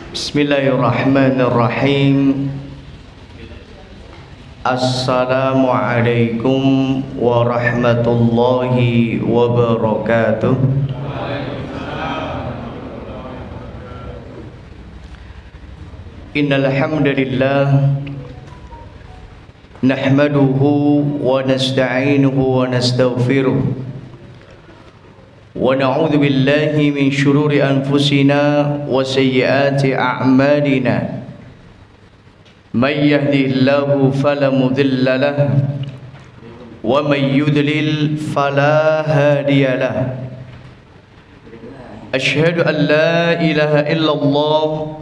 Bismillahirrahmanirrahim. Assalamualaikum warahmatullahi wabarakatuh. Innal hamdalillah nahmaduhu wa nasta'inuhu wa nastaghfiruh wa na'udzu billahi min shururi anfusina wa sayyiati a'malina. May yahdihillahu fala mudilla lahu wa may yudlil fala hadiya lahu. Asyhadu an la ilaha illallah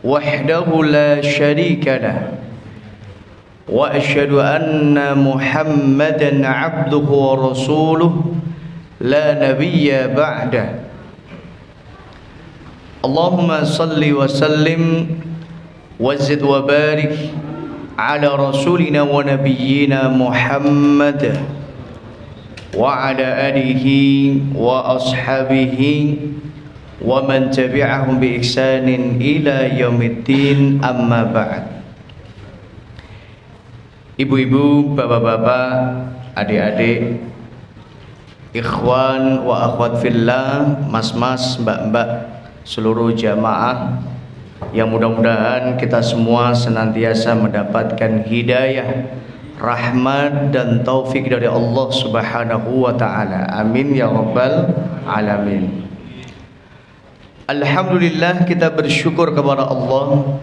wahdahu la syarika lahu wa asyhadu anna Muhammadan 'abduhu wa rasuluhu la nabiyya ba'da. Allahumma salli wa sallim wa zid wa barik ala rasulina wa nabiyyina Muhammad wa ala alihi wa ashabihi wa man tabi'ahum bi ihsanin ila yaumiddin, amma ba'd. Ibu-ibu, bapak-bapak, adik-adik, ikhwan wa akhwat fillah, mas-mas, mbak-mbak, seluruh jamaah yang mudah-mudahan kita semua senantiasa mendapatkan hidayah, rahmat dan taufik dari Allah Subhanahu wa taala. Amin ya rabbal alamin. Alhamdulillah, kita bersyukur kepada Allah.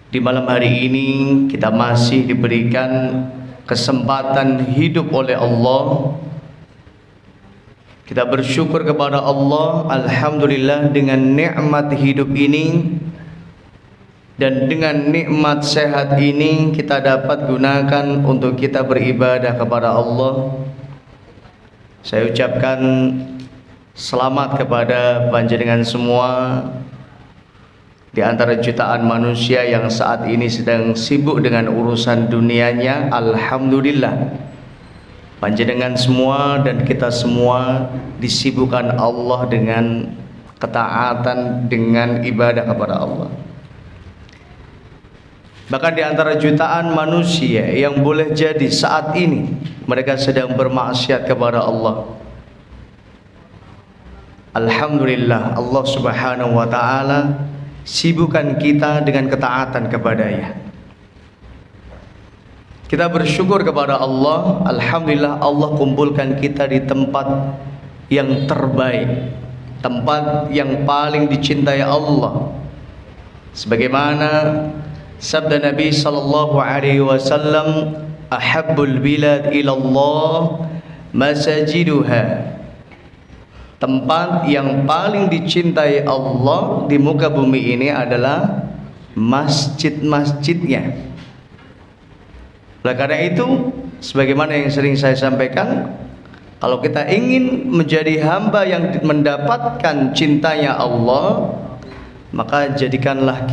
Di malam hari ini kita masih diberikan kesempatan hidup oleh Allah. Kita bersyukur kepada Allah, alhamdulillah, dengan nikmat hidup ini dan dengan nikmat sehat ini kita dapat gunakan untuk kita beribadah kepada Allah. Saya ucapkan selamat kepada panjenengan semua di antara jutaan manusia yang saat ini sedang sibuk dengan urusan dunianya. Alhamdulillah, panjenengan semua dan kita semua disibukkan Allah dengan ketaatan, dengan ibadah kepada Allah. Bahkan di antara jutaan manusia yang boleh jadi saat ini mereka sedang bermaksiat kepada Allah, alhamdulillah, Allah Subhanahu wa taala sibukkan kita dengan ketaatan kepadanya. Kita bersyukur kepada Allah, alhamdulillah, Allah kumpulkan kita di tempat yang terbaik, tempat yang paling dicintai Allah. Sebagaimana sabda Nabi sallallahu alaihi wasallam, ahabbul bilad ila Allah masajiduha. Tempat yang paling dicintai Allah di muka bumi ini adalah masjid-masjidnya. Oleh karena itu, sebagaimana yang sering saya sampaikan, kalau kita ingin menjadi hamba yang mendapatkan cintanya Allah, maka jadikanlah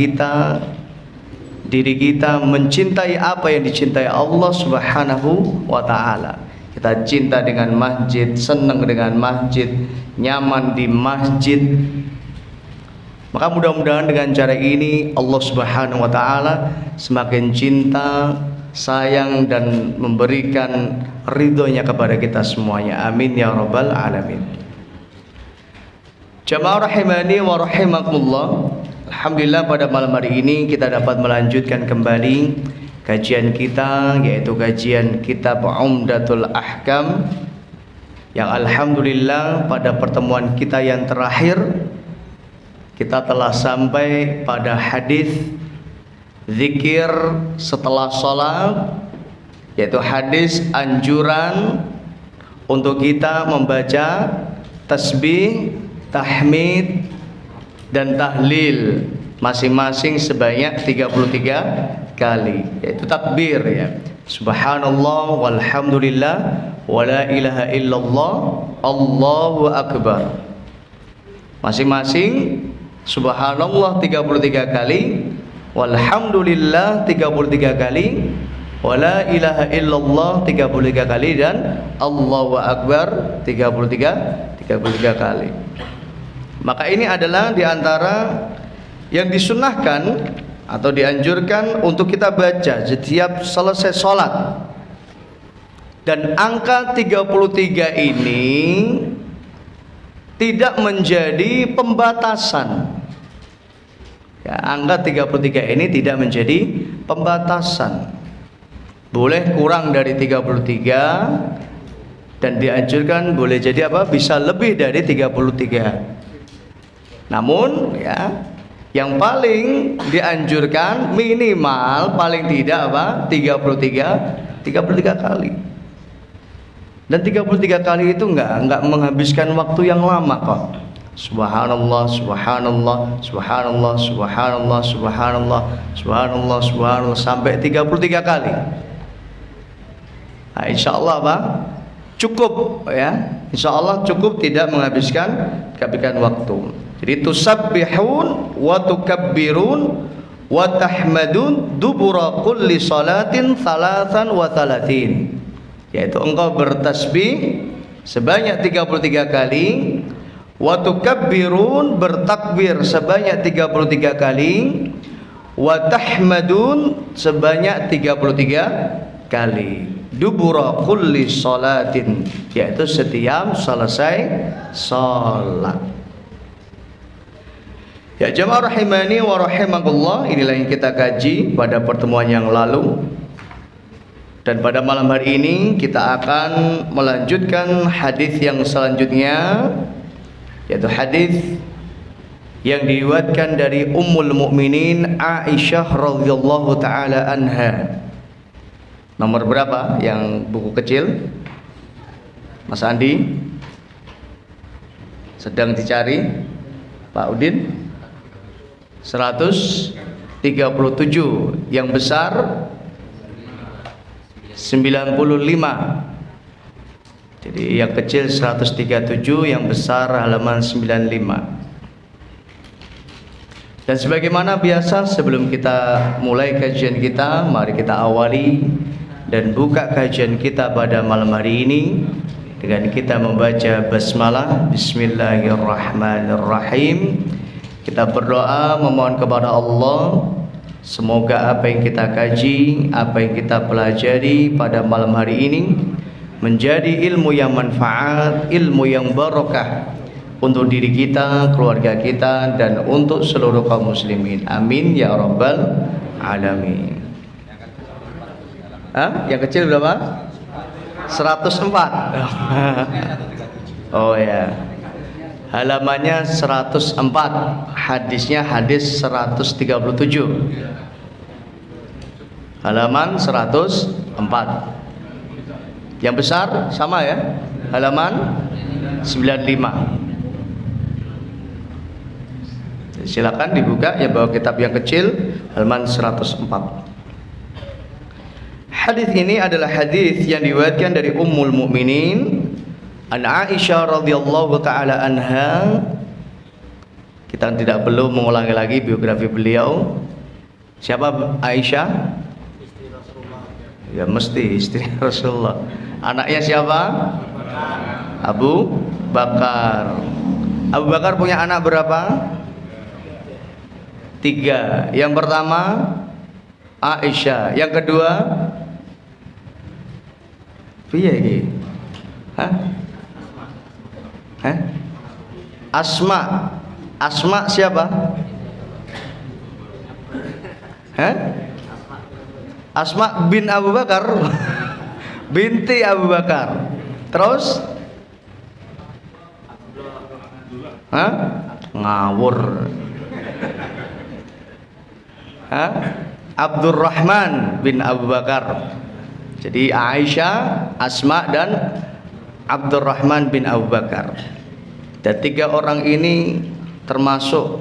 diri kita mencintai apa yang dicintai Allah Subhanahu wa ta'ala. Kita cinta dengan masjid, senang dengan masjid, nyaman di masjid. Maka mudah-mudahan dengan cara ini Allah Subhanahu wa ta'ala semakin cinta, sayang dan memberikan ridhonya kepada kita semuanya. Amin ya rabbal alamin. Jamaah rahimani wa rahimakumullah, alhamdulillah pada malam hari ini kita dapat melanjutkan kembali kajian kita, yaitu kajian kitab Umdatul Ahkam, yang alhamdulillah pada pertemuan kita yang terakhir kita telah sampai pada hadis zikir setelah sholat, yaitu hadis anjuran untuk kita membaca tasbih, tahmid dan tahlil masing-masing sebanyak 33 kali, yaitu takbir, ya, subhanallah walhamdulillah wala ilaha illallah Allahu akbar. Masing-masing subhanallah 33 kali, walhamdulillah 33 kali, wala ilaha illallah 33 kali, dan Allahu akbar 33 kali. Maka ini adalah di antara yang disunnahkan atau dianjurkan untuk kita baca setiap selesai sholat. Dan angka 33 ini tidak menjadi pembatasan. Ya, angka 33 ini tidak menjadi pembatasan. Boleh kurang dari 33 dan dianjurkan boleh jadi apa? Bisa lebih dari 33. Namun ya, yang paling dianjurkan minimal paling tidak apa? 33 kali. Dan 33 kali itu enggak menghabiskan waktu yang lama kok. Subhanallah, subhanallah, subhanallah, subhanallah, subhanallah, subhanallah, subhanallah sampai 33 kali. Nah, insyaallah Pak, cukup ya. Insyaallah cukup tidak menghabiskan waktu. Jadi tusabbihun wa tukabbirun wa tahmadun dubura kulli salatin thalathan wa thalathin. Yaitu engkau bertasbih sebanyak 33 kali, wa tukabbirun bertakbir sebanyak 33 kali, wa tahmadun sebanyak 33 kali. Dubura kulli salatin, yaitu setiap selesai salat. Ya jamaah rahimani wa rahimakumullah, inilah yang kita kaji pada pertemuan yang lalu. Dan pada malam hari ini kita akan melanjutkan hadis yang selanjutnya, yaitu hadis yang diriwayatkan dari Ummul Mukminin Aisyah radhiyallahu taala anha. Nomor berapa yang buku kecil? Mas Andi sedang dicari. Pak Udin 137. Yang besar 95. Jadi yang kecil 137, yang besar halaman 95. Dan sebagaimana biasa, sebelum kita mulai kajian kita, mari kita awali dan buka kajian kita pada malam hari ini dengan kita membaca basmalah. Bismillahirrahmanirrahim. Kita berdoa memohon kepada Allah, semoga apa yang kita kaji, apa yang kita pelajari pada malam hari ini menjadi ilmu yang manfaat, ilmu yang barakah untuk diri kita, keluarga kita, dan untuk seluruh kaum muslimin. Amin ya rabbal alamin. Yang kecil berapa? 104. Oh ya, halamannya 104, hadisnya hadis 137. Halaman 104. Yang besar sama ya, halaman 95. Silakan dibuka yang bawa kitab yang kecil, halaman 104. Hadis ini adalah hadis yang diriwayatkan dari Ummul Mukminin An Aisyah radhiyallahu taala anha. Kita tidak perlu mengulangi lagi biografi beliau. Siapa Aisyah? Istri Rasulullah. Ya mesti istri Rasulullah. Anaknya siapa? Abu Bakar. Abu Bakar punya anak berapa? 3. Yang pertama Aisyah, yang kedua piye iki? Asma. Asma siapa? Asma bin Abu Bakar. Binti Abu Bakar. Terus? Ngawur. Abdurrahman bin Abu Bakar. Jadi Aisyah, Asma, dan Abdurrahman bin Abu Bakar. Dan 3 orang ini termasuk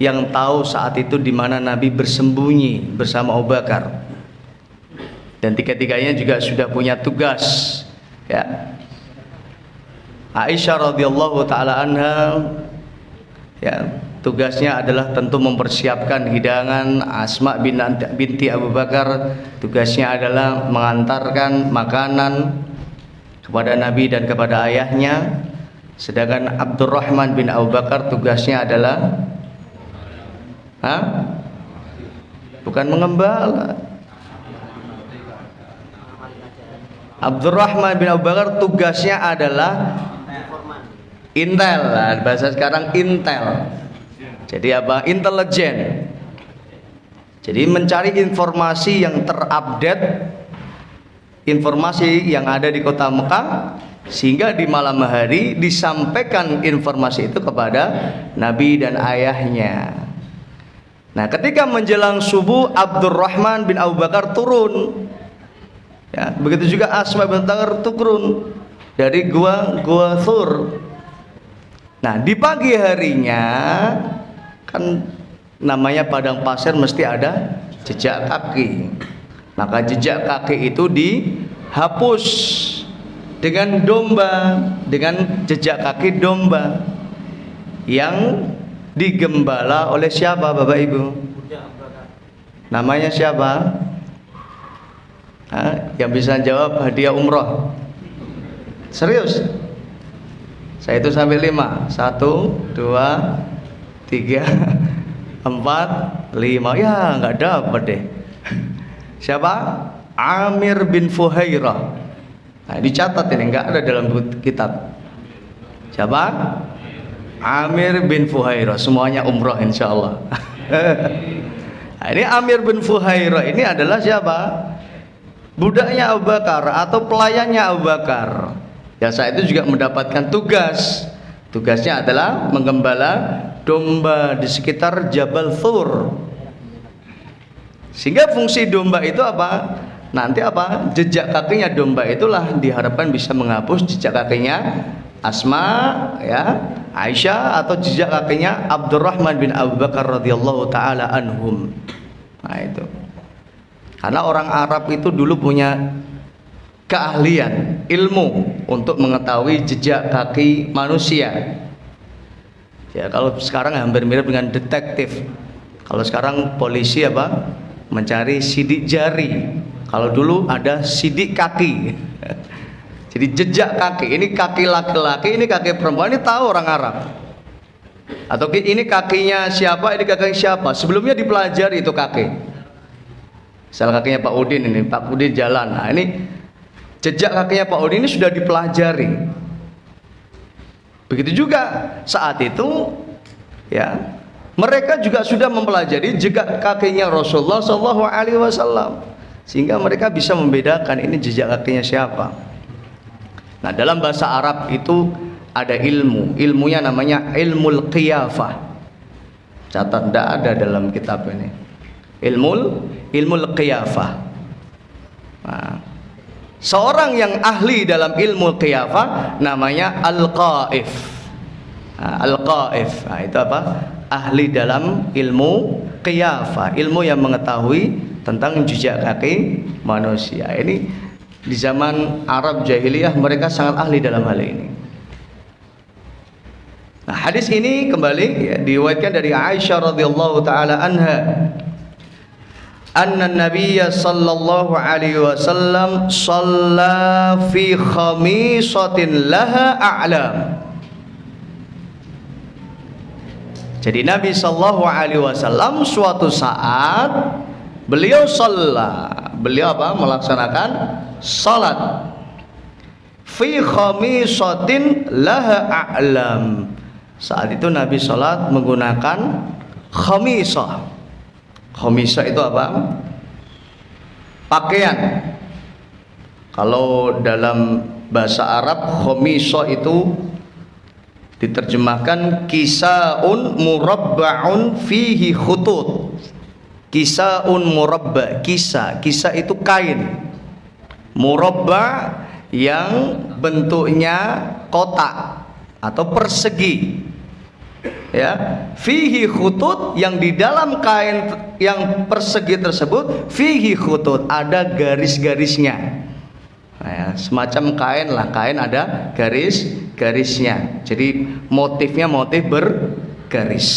yang tahu saat itu di mana Nabi bersembunyi bersama Abu Bakar. Dan 3-tiganya juga sudah punya tugas. Ya. Aisyah radhiyallahu taala anha, ya, tugasnya adalah tentu mempersiapkan hidangan. Asma binti Abu Bakar tugasnya adalah mengantarkan makanan kepada Nabi dan kepada ayahnya. Sedangkan Abdurrahman bin Abu Bakar tugasnya adalah Hah? Bukan mengembala. Abdurrahman bin Abu Bakar tugasnya adalah intel, bahasa sekarang intel. Jadi apa? Intelijen. Jadi mencari informasi yang terupdate, informasi yang ada di kota Mekah, sehingga di malam hari disampaikan informasi itu kepada Nabi dan ayahnya. Nah, ketika menjelang subuh, Abdurrahman bin Abu Bakar turun. Ya, begitu juga Asma bin Bakar turun dari gua Thur. Nah, di pagi harinya kan namanya padang pasir mesti ada jejak kaki. Maka jejak kaki itu dihapus dengan domba, dengan jejak kaki domba yang digembala oleh siapa Bapak Ibu? Namanya siapa? Yang bisa jawab hadiah umroh. Serius? Saya itu sampai 5. 1, 2, 3, 4, 5. Ya nggak dapat deh. Siapa? Amir bin Fuhairah. Nah, dicatat ini, nggak ada dalam kitab. Siapa? Amir bin Fuhairah. Semuanya umroh insyaallah. Nah, ini Amir bin Fuhairah ini adalah siapa? Budaknya Abu Bakar atau pelayannya Abu Bakar. Ya, saat itu juga mendapatkan tugas. Tugasnya adalah menggembala domba di sekitar Jabal Thur. Sehingga fungsi domba itu apa? Nanti apa? Jejak kakinya domba itulah diharapkan bisa menghapus jejak kakinya Asma, ya, Aisyah, atau jejak kakinya Abdurrahman bin Abu Bakar radhiyallahu taala anhum. Nah, itu. Karena orang Arab itu dulu punya keahlian, ilmu untuk mengetahui jejak kaki manusia. Ya, kalau sekarang hampir mirip dengan detektif. Kalau sekarang polisi apa? Mencari sidik jari. Kalau dulu ada sidik kaki. Jadi jejak kaki, ini kaki laki-laki, ini kaki perempuan, ini tahu orang Arab. Atau ini kakinya siapa, ini kaki siapa. Sebelumnya dipelajari itu kaki. Salah kakinya Pak Udin ini, Pak Udin jalan. Nah, ini jejak kakinya Pak Udin ini sudah dipelajari. Begitu juga saat itu, ya, mereka juga sudah mempelajari jejak kakinya Rasulullah SAW, sehingga mereka bisa membedakan ini jejak kakinya siapa. Nah, dalam bahasa Arab itu ada ilmu, ilmunya namanya ilmul qiyafah. Catat, tidak ada dalam kitab ini. Ilmul qiyafah. Nah, seorang yang ahli dalam ilmu qiyafah namanya al-qaif. Nah, al-qaif, nah, itu apa? Ahli dalam ilmu qiyafah, ilmu yang mengetahui tentang jejak kaki manusia. Ini di zaman Arab jahiliyah mereka sangat ahli dalam hal ini. Nah, hadis ini kembali ya, diriwayatkan dari Aisyah radhiyallahu taala anha. Anna Nabiyya sallallahu alaihi wasallam shalla fi khamisatin laha a'lam. Jadi Nabi sallallahu alaihi wasallam suatu saat beliau beliau apa? Melaksanakan salat fi khamisatin laha a'lam. Saat itu Nabi salat menggunakan khamisah. Khamisah itu apa? Pakaian. Kalau dalam bahasa Arab khamisah itu diterjemahkan kisaun murabba'un fihi khutut. Kisaun murabba, kisa itu kain. Murabba yang bentuknya kotak atau persegi. Ya, fihi khutut, yang di dalam kain yang persegi tersebut fihi khutut, ada garis-garisnya. Nah, ya, semacam kain lah, kain ada garis-garisnya. Jadi motifnya motif bergaris.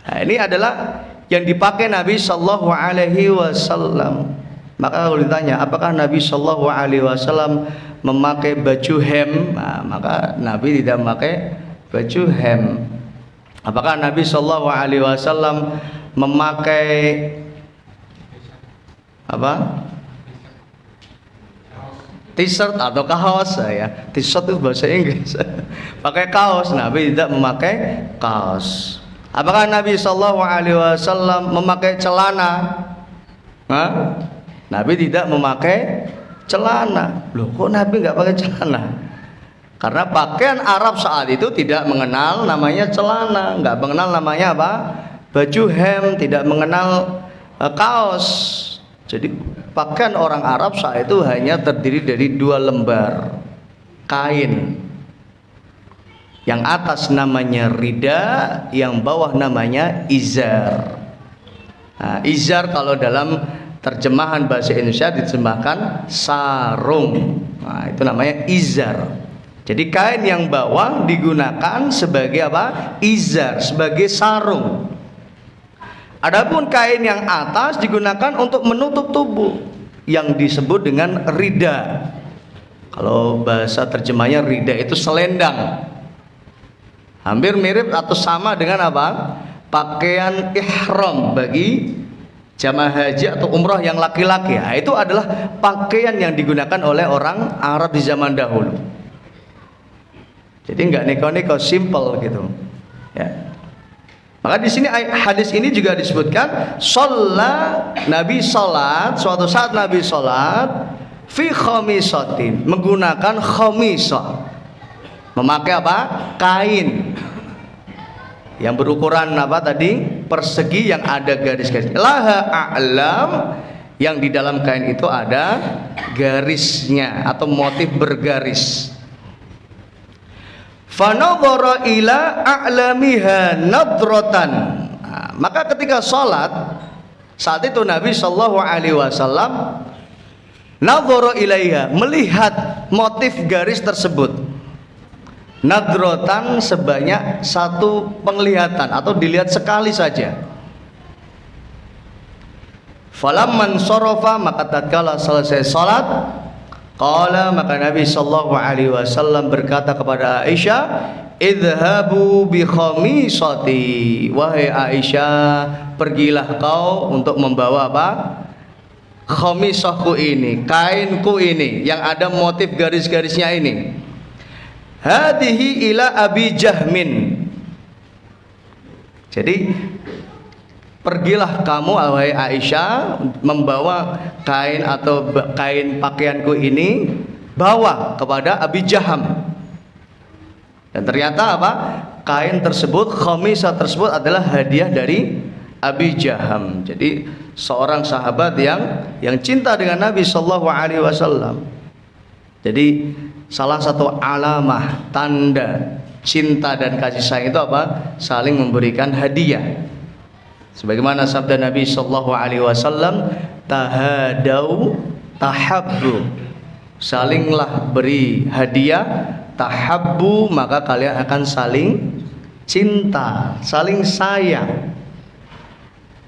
Nah, ini adalah yang dipakai Nabi Sallallahu Alaihi Wasallam. Maka kalau ditanya apakah Nabi Sallallahu Alaihi Wasallam memakai baju hem, nah, maka Nabi tidak memakai baju hem. Apakah Nabi Shallallahu Alaihi Wasallam memakai apa? T-shirt atau kaos ya? T-shirt itu bahasa Inggris. Pakai kaos, Nabi tidak memakai kaos. Apakah Nabi Shallallahu Alaihi Wasallam memakai celana? Hah? Nabi tidak memakai celana. Loh, kok Nabi nggak pakai celana? Karena pakaian Arab saat itu tidak mengenal namanya celana, nggak mengenal namanya apa? Baju hem, tidak mengenal kaos. Jadi pakaian orang Arab saat itu hanya terdiri dari 2 lembar kain. Yang atas namanya rida, yang bawah namanya izar. Nah, izar kalau dalam terjemahan bahasa Indonesia diterjemahkan sarung. Nah, itu namanya izar. Jadi kain yang bawah digunakan sebagai apa? Izar, sebagai sarung. Adapun kain yang atas digunakan untuk menutup tubuh, yang disebut dengan rida. Kalau bahasa terjemahnya rida itu selendang. Hampir mirip atau sama dengan apa? Pakaian ihram bagi jamaah haji atau umrah yang laki-laki. Nah, itu adalah pakaian yang digunakan oleh orang Arab di zaman dahulu. Jadi nggak neko-neko, simple gitu, ya. Maka di sini hadis ini juga disebutkan, Nabi salat, suatu saat Nabi salat fi khamisatin, menggunakan khamisah, memakai apa? Kain yang berukuran apa tadi? Persegi yang ada garis-garis. Laha a'lam, yang di dalam kain itu ada garisnya atau motif bergaris. Fanadhara ila a'lamiha nadratan. Nah, maka ketika sholat saat itu Nabi Shallallahu Alaihi Wasallam nadhara ilaiha, melihat motif garis tersebut. Nadratan sebanyak 1 penglihatan atau dilihat sekali saja. Falamman sarafa, maka tatkala selesai sholat, qala, maka Nabi Sallallahu Alaihi Wasallam berkata kepada Aisyah, idhabu bi khamisati, wahai Aisyah, pergilah kau untuk membawa apa? Khamisahku ini, kainku ini yang ada motif garis-garisnya ini. Hadihi ila Abi Jahmin. Jadi pergilah kamu wahai Aisyah membawa kain atau kain pakaianku ini, bawa kepada Abi Jaham. Dan ternyata apa? Kain tersebut, khamisah tersebut adalah hadiah dari Abi Jaham. Jadi seorang sahabat yang cinta dengan Nabi Sallallahu Alaihi Wasallam. Jadi salah satu alamah tanda cinta dan kasih sayang itu apa? Saling memberikan hadiah. Sebagaimana sabda Nabi Sallallahu Alaihi Wasallam, tahadau tahabbu, salinglah beri hadiah, tahabbu, maka kalian akan saling cinta, saling sayang.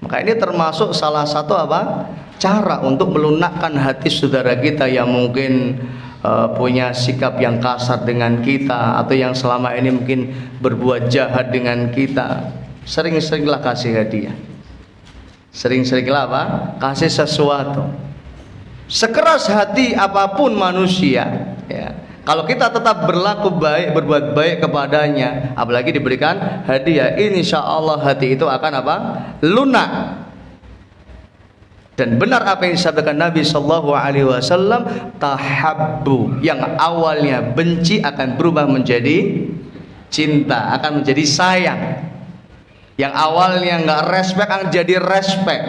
Maka ini termasuk salah satu apa? Cara untuk melunakkan hati saudara kita yang mungkin punya sikap yang kasar dengan kita, atau yang selama ini mungkin berbuat jahat dengan kita. Sering-seringlah kasih hadiah, sering-seringlah apa? Kasih sesuatu. Sekeras hati apapun manusia, ya, kalau kita tetap berlaku baik, berbuat baik kepadanya, apalagi diberikan hadiah, insya Allah hati itu akan apa? Lunak. Dan benar apa yang disampaikan Nabi Sallallahu Alaihi Wasallam, tahabbu, yang awalnya benci akan berubah menjadi cinta, akan menjadi sayang. Yang awalnya nggak respect akan jadi respect.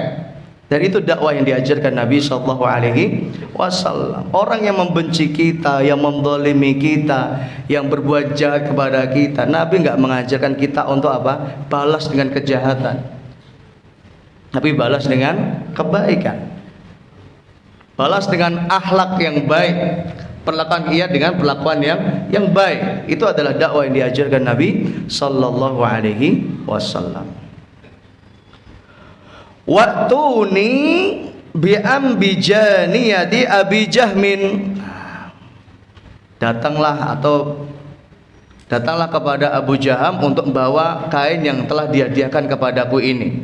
Dan itu dakwah yang diajarkan Nabi Sallallahu Alaihi Wasallam. Orang yang membenci kita, yang menzalimi kita, yang berbuat jahat kepada kita, Nabi nggak mengajarkan kita untuk apa? Balas dengan kejahatan, tapi balas dengan kebaikan. Balas dengan akhlak yang baik, perlakuan ia dengan perlakuan yang baik. Itu adalah dakwah yang diajarkan Nabi Sallallahu Alaihi Wasallam. Waktuni bi'ambijaniyati Abi Jahmin, datanglah atau datanglah kepada Abu Jaham untuk membawa kain yang telah dihadiahkan kepadaku ini.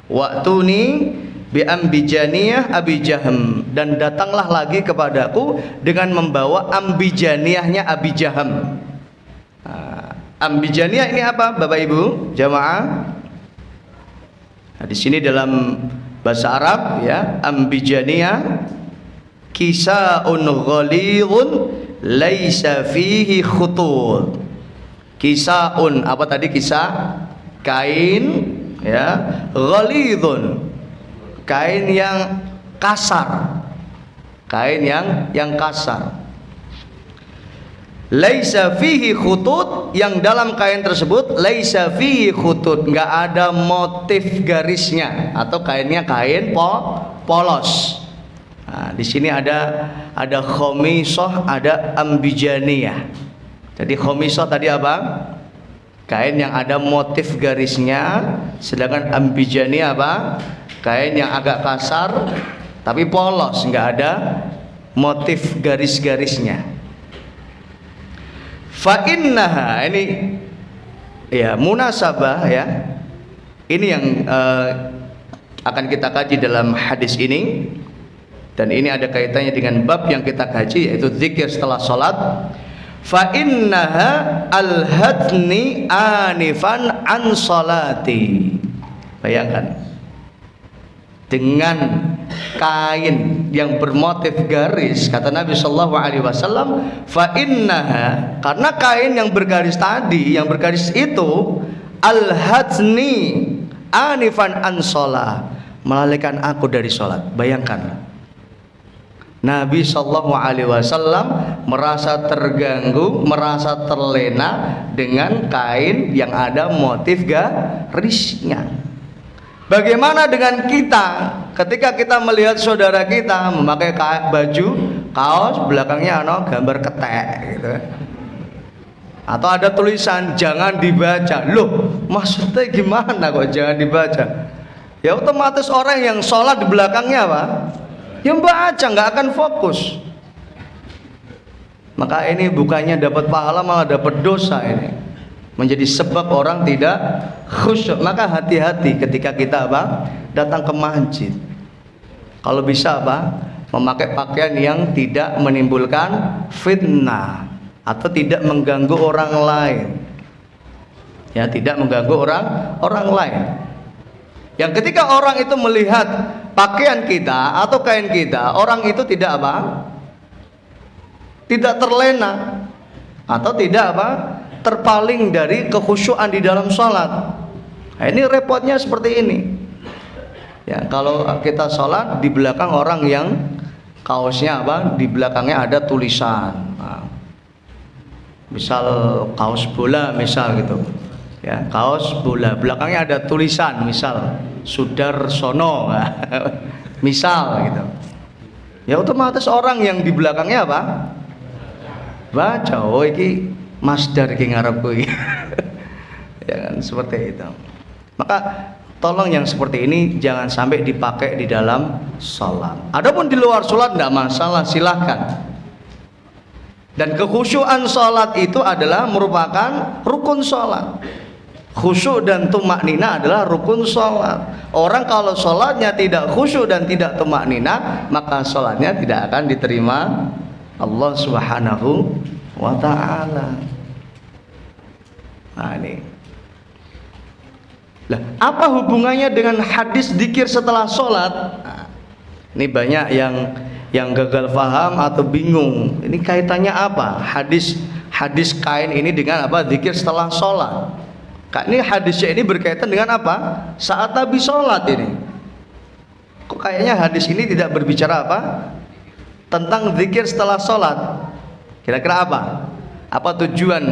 Wa'tuni bi ambijaniyah Abi Jaham, dan datanglah lagi kepadaku dengan membawa ambijaniyahnya Abi Jaham. Ambijaniyah ini apa Bapak Ibu jamaah? Nah, di sini dalam bahasa Arab ya, ambijaniyah kisaun ghalidhun laisa fihi khutut. Kisaun apa tadi? Kisah kain ya, ghalidhun kain yang kasar, kain yang kasar. Laisa fihi khutut, yang dalam kain tersebut laisa fihi khutut, enggak ada motif garisnya, atau kainnya kain polos. Nah, di sini ada khomisah, ada ambijaniyah. Jadi khomisah tadi apa? Kain yang ada motif garisnya, sedangkan ambijaniyah apa? Kain yang agak kasar tapi polos, enggak ada motif garis-garisnya. Fa innaha, ini ya munasabah ya. Ini yang akan kita kaji dalam hadis ini, dan ini ada kaitannya dengan bab yang kita kaji, yaitu zikir setelah salat. Fa innaha alhatni anifan an salati. Bayangkan, dengan kain yang bermotif garis, kata Nabi sallallahu alaihi wasallam, fa innaha, karena kain yang bergaris tadi, yang bergaris itu, alhatni anifan an shalah, melalaikan aku dari salat. Bayangkan, Nabi sallallahu alaihi wasallam merasa terganggu, merasa terlena dengan kain yang ada motif garisnya. Bagaimana dengan kita ketika kita melihat saudara kita memakai baju kaos belakangnya gambar ketek gitu, atau ada tulisan jangan dibaca? Loh, maksudnya gimana kok jangan dibaca? Ya otomatis orang yang sholat di belakangnya apa? Yang baca, nggak akan fokus. Maka ini bukannya dapat pahala, malah dapat dosa. Ini menjadi sebab orang tidak khusyuk. Maka hati-hati ketika kita apa? Datang ke masjid. Kalau bisa apa? Memakai pakaian yang tidak menimbulkan fitnah atau tidak mengganggu orang lain. Ya, tidak mengganggu orang lain. Yang ketika orang itu melihat pakaian kita atau kain kita, orang itu tidak apa? Tidak terlena atau tidak apa? Terpaling dari kekhusyuan di dalam sholat. Nah, ini repotnya seperti ini. Ya, kalau kita sholat di belakang orang yang kaosnya apa? Di belakangnya ada tulisan. Nah, misal kaos bola, misal gitu. Ya, kaos bola, belakangnya ada tulisan, misal Sudarsono, misal gitu. Ya otomatis orang yang di belakangnya apa? Baca, oh iki masdar ki ngarepku iki. Ya kan, seperti itu. Maka tolong yang seperti ini jangan sampai dipakai di dalam sholat. Adapun di luar sholat tidak masalah, silahkan. Dan kekhusyuan sholat itu adalah merupakan rukun sholat. Khusyuk dan tumaknina adalah rukun sholat. Orang kalau sholatnya tidak khusyuk dan tidak tumaknina, maka sholatnya tidak akan diterima Allah Subhanahu wa ta'ala. Nah ini, lah, apa hubungannya dengan hadis dzikir setelah sholat? Nah, ini banyak yang gagal paham atau bingung. Ini kaitannya apa? Hadis kain ini dengan apa? Dzikir setelah sholat. Ini hadisnya ini berkaitan dengan apa? Saat Nabi sholat ini. Kok kayaknya hadis ini tidak berbicara apa? Tentang zikir setelah sholat. Kira-kira apa? Apa tujuan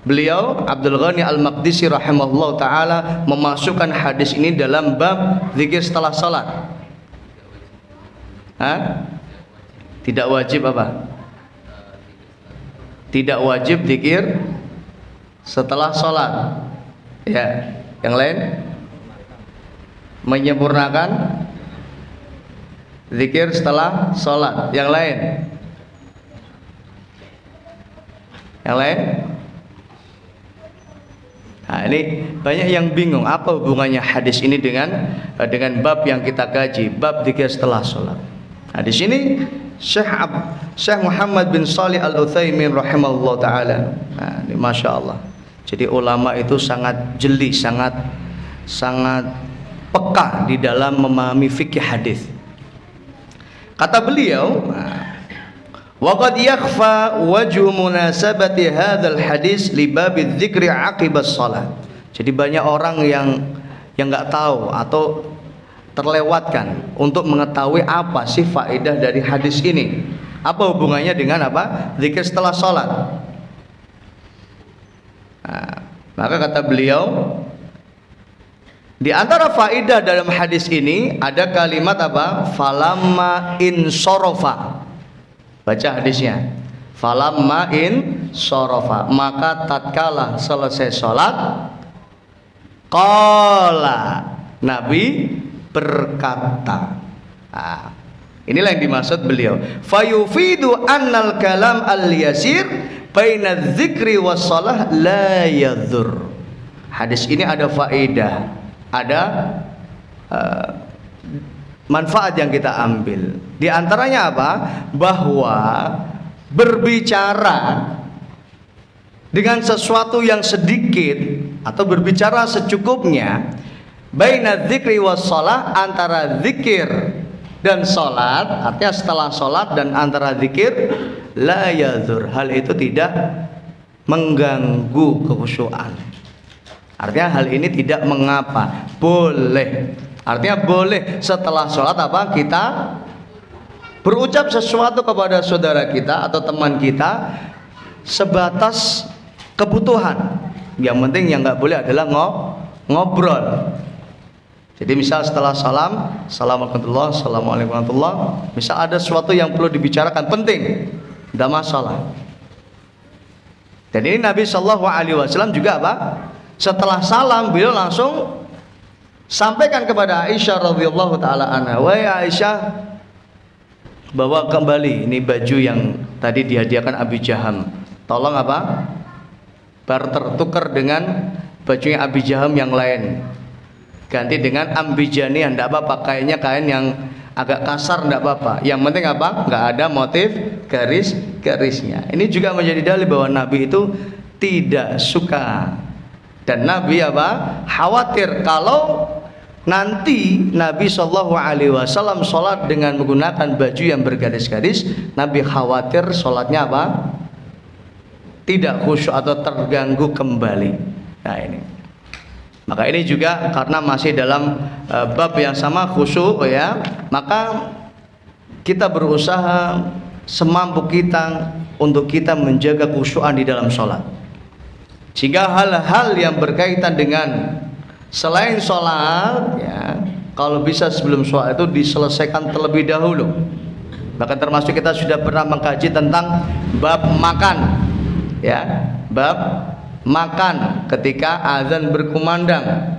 beliau Abdul Ghani Al-Maqdisi rahimahullah ta'ala memasukkan hadis ini dalam bab zikir setelah sholat? Tidak wajib apa? Tidak wajib zikir setelah sholat. Ya, yang lain menyempurnakan zikir setelah sholat. Yang lain Yang lain? Nah, ini banyak yang bingung apa hubungannya hadis ini dengan bab yang kita kaji, bab zikir setelah sholat. Nah, di sini Syekh Muhammad bin Shalih Al-Utsaimin rahimahullah taala. Nah, ini masya Allah. Jadi ulama itu sangat jeli, sangat peka di dalam memahami fikih hadis. Kata beliau, wa qad yakhfa wajhu munasabati hadzal hadis li babi dzikri aqibas shalah. Jadi banyak orang yang enggak tahu atau terlewatkan untuk mengetahui apa sih faedah dari hadis ini. Apa hubungannya dengan apa? Zikir setelah salat. Nah, maka kata beliau, di antara faedah dalam hadis ini ada kalimat apa? Falamma insorofa. Baca hadisnya. Falamma insorofa. Maka tatkala selesai sholat, qala, Nabi berkata. Nah, inilah yang dimaksud beliau. Fayufidu annal kalam al-yasir baina dzikri was shalah la yadhur. Hadis ini ada faedah, ada manfaat yang kita ambil. Di antaranya apa? Bahwa berbicara dengan sesuatu yang sedikit atau berbicara secukupnya, baina dzikri was shalah, antara zikir dan salat, artinya setelah salat dan antara zikir, la yadhur, hal itu tidak mengganggu kekhusyuan. Artinya hal ini tidak mengapa, boleh. Artinya boleh setelah sholat apa? Kita berucap sesuatu kepada saudara kita atau teman kita sebatas kebutuhan. Yang penting yang nggak boleh adalah ngobrol. Jadi misal setelah salam, assalamualaikum warahmatullah, misal ada sesuatu yang perlu dibicarakan penting, tidak masalah. Dan ini Nabi Shallallahu Alaihi Wasallam juga apa? Setelah salam beliau langsung sampaikan kepada Aisyah radhiyallahu taala anha, wahai Aisyah, bawa kembali ini baju yang tadi dihadiahkan Abi Jaham. Tolong apa? Barter, tukar dengan bajunya Abi Jaham yang lain. Ganti dengan ambijani, tidak apa-apa, kainnya kain yang agak kasar, tidak apa-apa. Yang penting apa? Nggak ada motif garis-garisnya. Ini juga menjadi dalil bahwa Nabi itu tidak suka, dan Nabi apa? Khawatir kalau nanti Nabi Shallallahu Alaihi Wasallam sholat dengan menggunakan baju yang bergaris-garis, Nabi khawatir sholatnya apa? Tidak khusyuk atau terganggu kembali. Nah ini. Maka ini juga karena masih dalam bab yang sama, khusyuk ya, maka kita berusaha semampu kita untuk kita menjaga khusyukan di dalam sholat, sehingga hal-hal yang berkaitan dengan selain sholat ya, kalau bisa sebelum sholat itu diselesaikan terlebih dahulu. Bahkan termasuk kita sudah pernah mengkaji tentang bab makan ya, bab makan ketika azan berkumandang.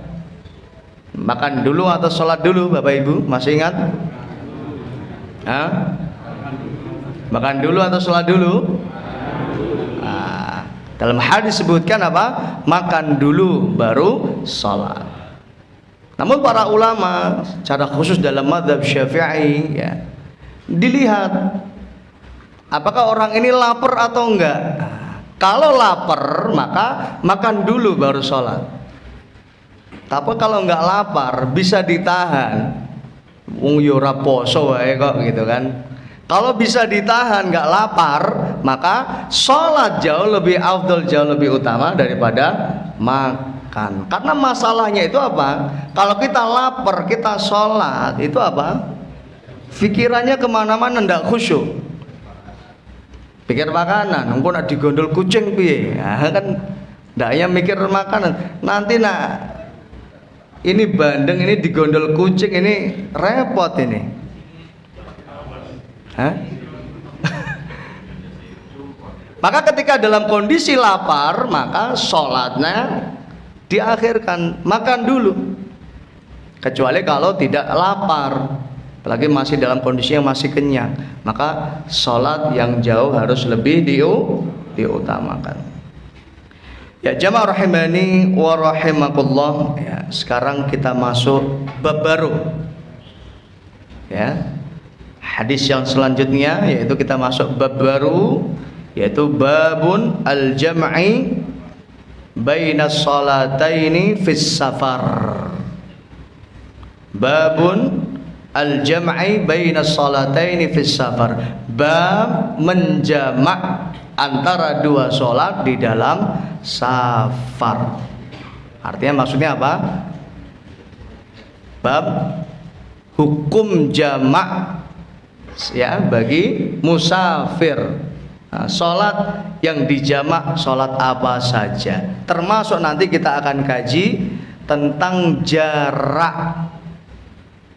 Makan dulu atau sholat dulu, Bapak Ibu masih ingat? Hah? Makan dulu atau sholat dulu? Nah, dalam hadis disebutkan apa? Makan dulu baru sholat. Namun para ulama secara khusus dalam mazhab Syafi'i ya, dilihat apakah orang ini lapar atau enggak. Kalau lapar maka makan dulu baru sholat. Tapi kalau enggak lapar bisa ditahan. Wong yo ora poso wae kok gitu kan. Kalau bisa ditahan enggak lapar, maka sholat jauh lebih afdal, jauh lebih utama daripada makan. Karena masalahnya itu apa? Kalau kita lapar, kita sholat itu apa? Pikirannya kemana-mana, ndak khusyuk. Pikir makanan, engko nak digondol kucing piye? Nah, kan ndaknya mikir makanan. Nanti nak ini bandeng, ini digondol kucing, ini repot ini. Hah? Maka ketika dalam kondisi lapar, maka sholatnya diakhirkan, makan dulu. Kecuali kalau tidak lapar, apalagi masih dalam kondisi yang masih kenyang, maka sholat yang jauh harus lebih diutamakan. Ya jamaah rahimani wa rahimakumullah. Ya, sekarang kita masuk bab baru. Ya. Hadis yang selanjutnya yaitu kita masuk bab baru, yaitu babun al-jam'i bainas salataini fis safar. Babun al-jam'i bainas salataini fis safar. Bab menjamak antara dua salat di dalam safar. Artinya maksudnya apa? Bab hukum jamak ya bagi musafir. Nah, salat yang dijamak salat apa saja. Termasuk nanti kita akan kaji tentang jarak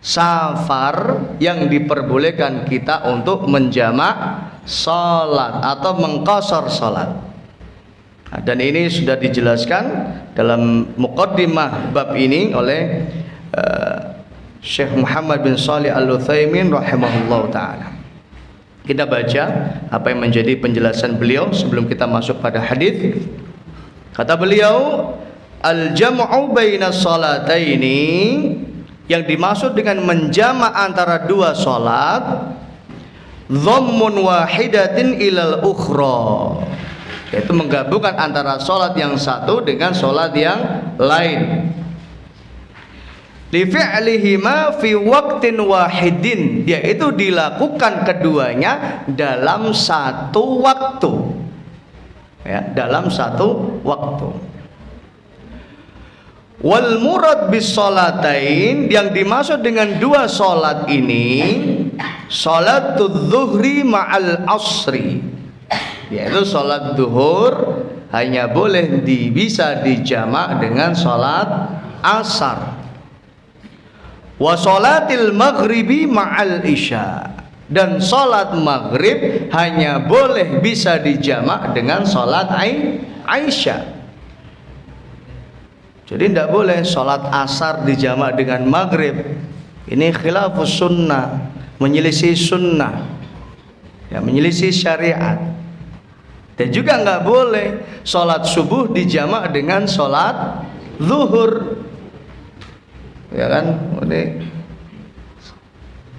safar yang diperbolehkan kita untuk menjamak salat atau mengqashar salat. Nah, dan ini sudah dijelaskan dalam muqaddimah bab ini oleh Syekh Muhammad bin Shalih Al-Utsaimin rahimahullah ta'ala. Kita baca apa yang menjadi penjelasan beliau sebelum kita masuk pada hadis. Kata beliau, al-jam'u bainas salataini, yang dimaksud dengan menjamak antara dua salat, dhammun wahidatin ilal ukhra, yaitu menggabungkan antara salat yang satu dengan salat yang lain. Li fi'lihima fi waqtin wahidin, yaitu dilakukan keduanya dalam satu waktu. Ya, dalam satu waktu. Wal murad bis salatain, yang dimaksud dengan dua salat ini, salatul zuhri ma'al asri, yaitu salat zuhur hanya boleh bisa dijamak dengan salat asar. Wa sholatil maghribi ma'al isya, dan salat maghrib hanya boleh bisa dijamak dengan salat Aisyah. Jadi tidak boleh salat asar dijamak dengan maghrib. Ini khilafus sunnah, menyelisih sunnah, ya, menyelisih syariat. Dan juga nggak boleh salat subuh dijamak dengan salat zuhur. Ya kan, ini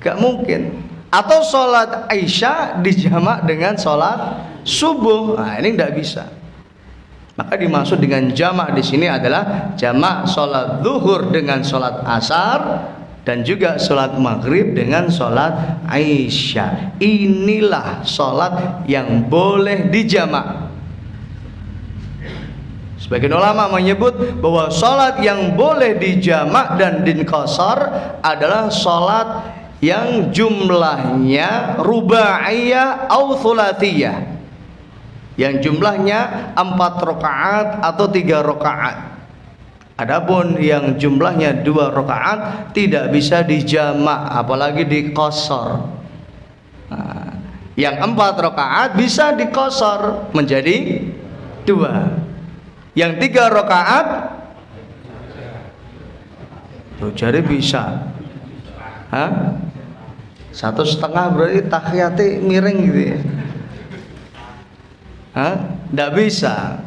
gak mungkin. Atau sholat Aisyah dijamak dengan sholat subuh. Nah, ini tidak bisa. Maka dimaksud dengan jamak di sini adalah jamak sholat zuhur dengan sholat asar, dan juga sholat maghrib dengan sholat Aisyah. Inilah sholat yang boleh dijamak. Sebagian ulama menyebut bahwa salat yang boleh dijamak dan diqashar adalah salat yang jumlahnya rubaiyah atau thulathiyah, yang jumlahnya 4 rakaat atau 3 rakaat. Adapun yang jumlahnya 2 rakaat tidak bisa dijamak, apalagi diqashar. Nah, yang 4 rakaat bisa diqashar menjadi 2. Yang 3 rakaat tuh jadi bisa. Hah? 1,5 berarti tahiyati miring gitu ya. Hah? Tidak bisa.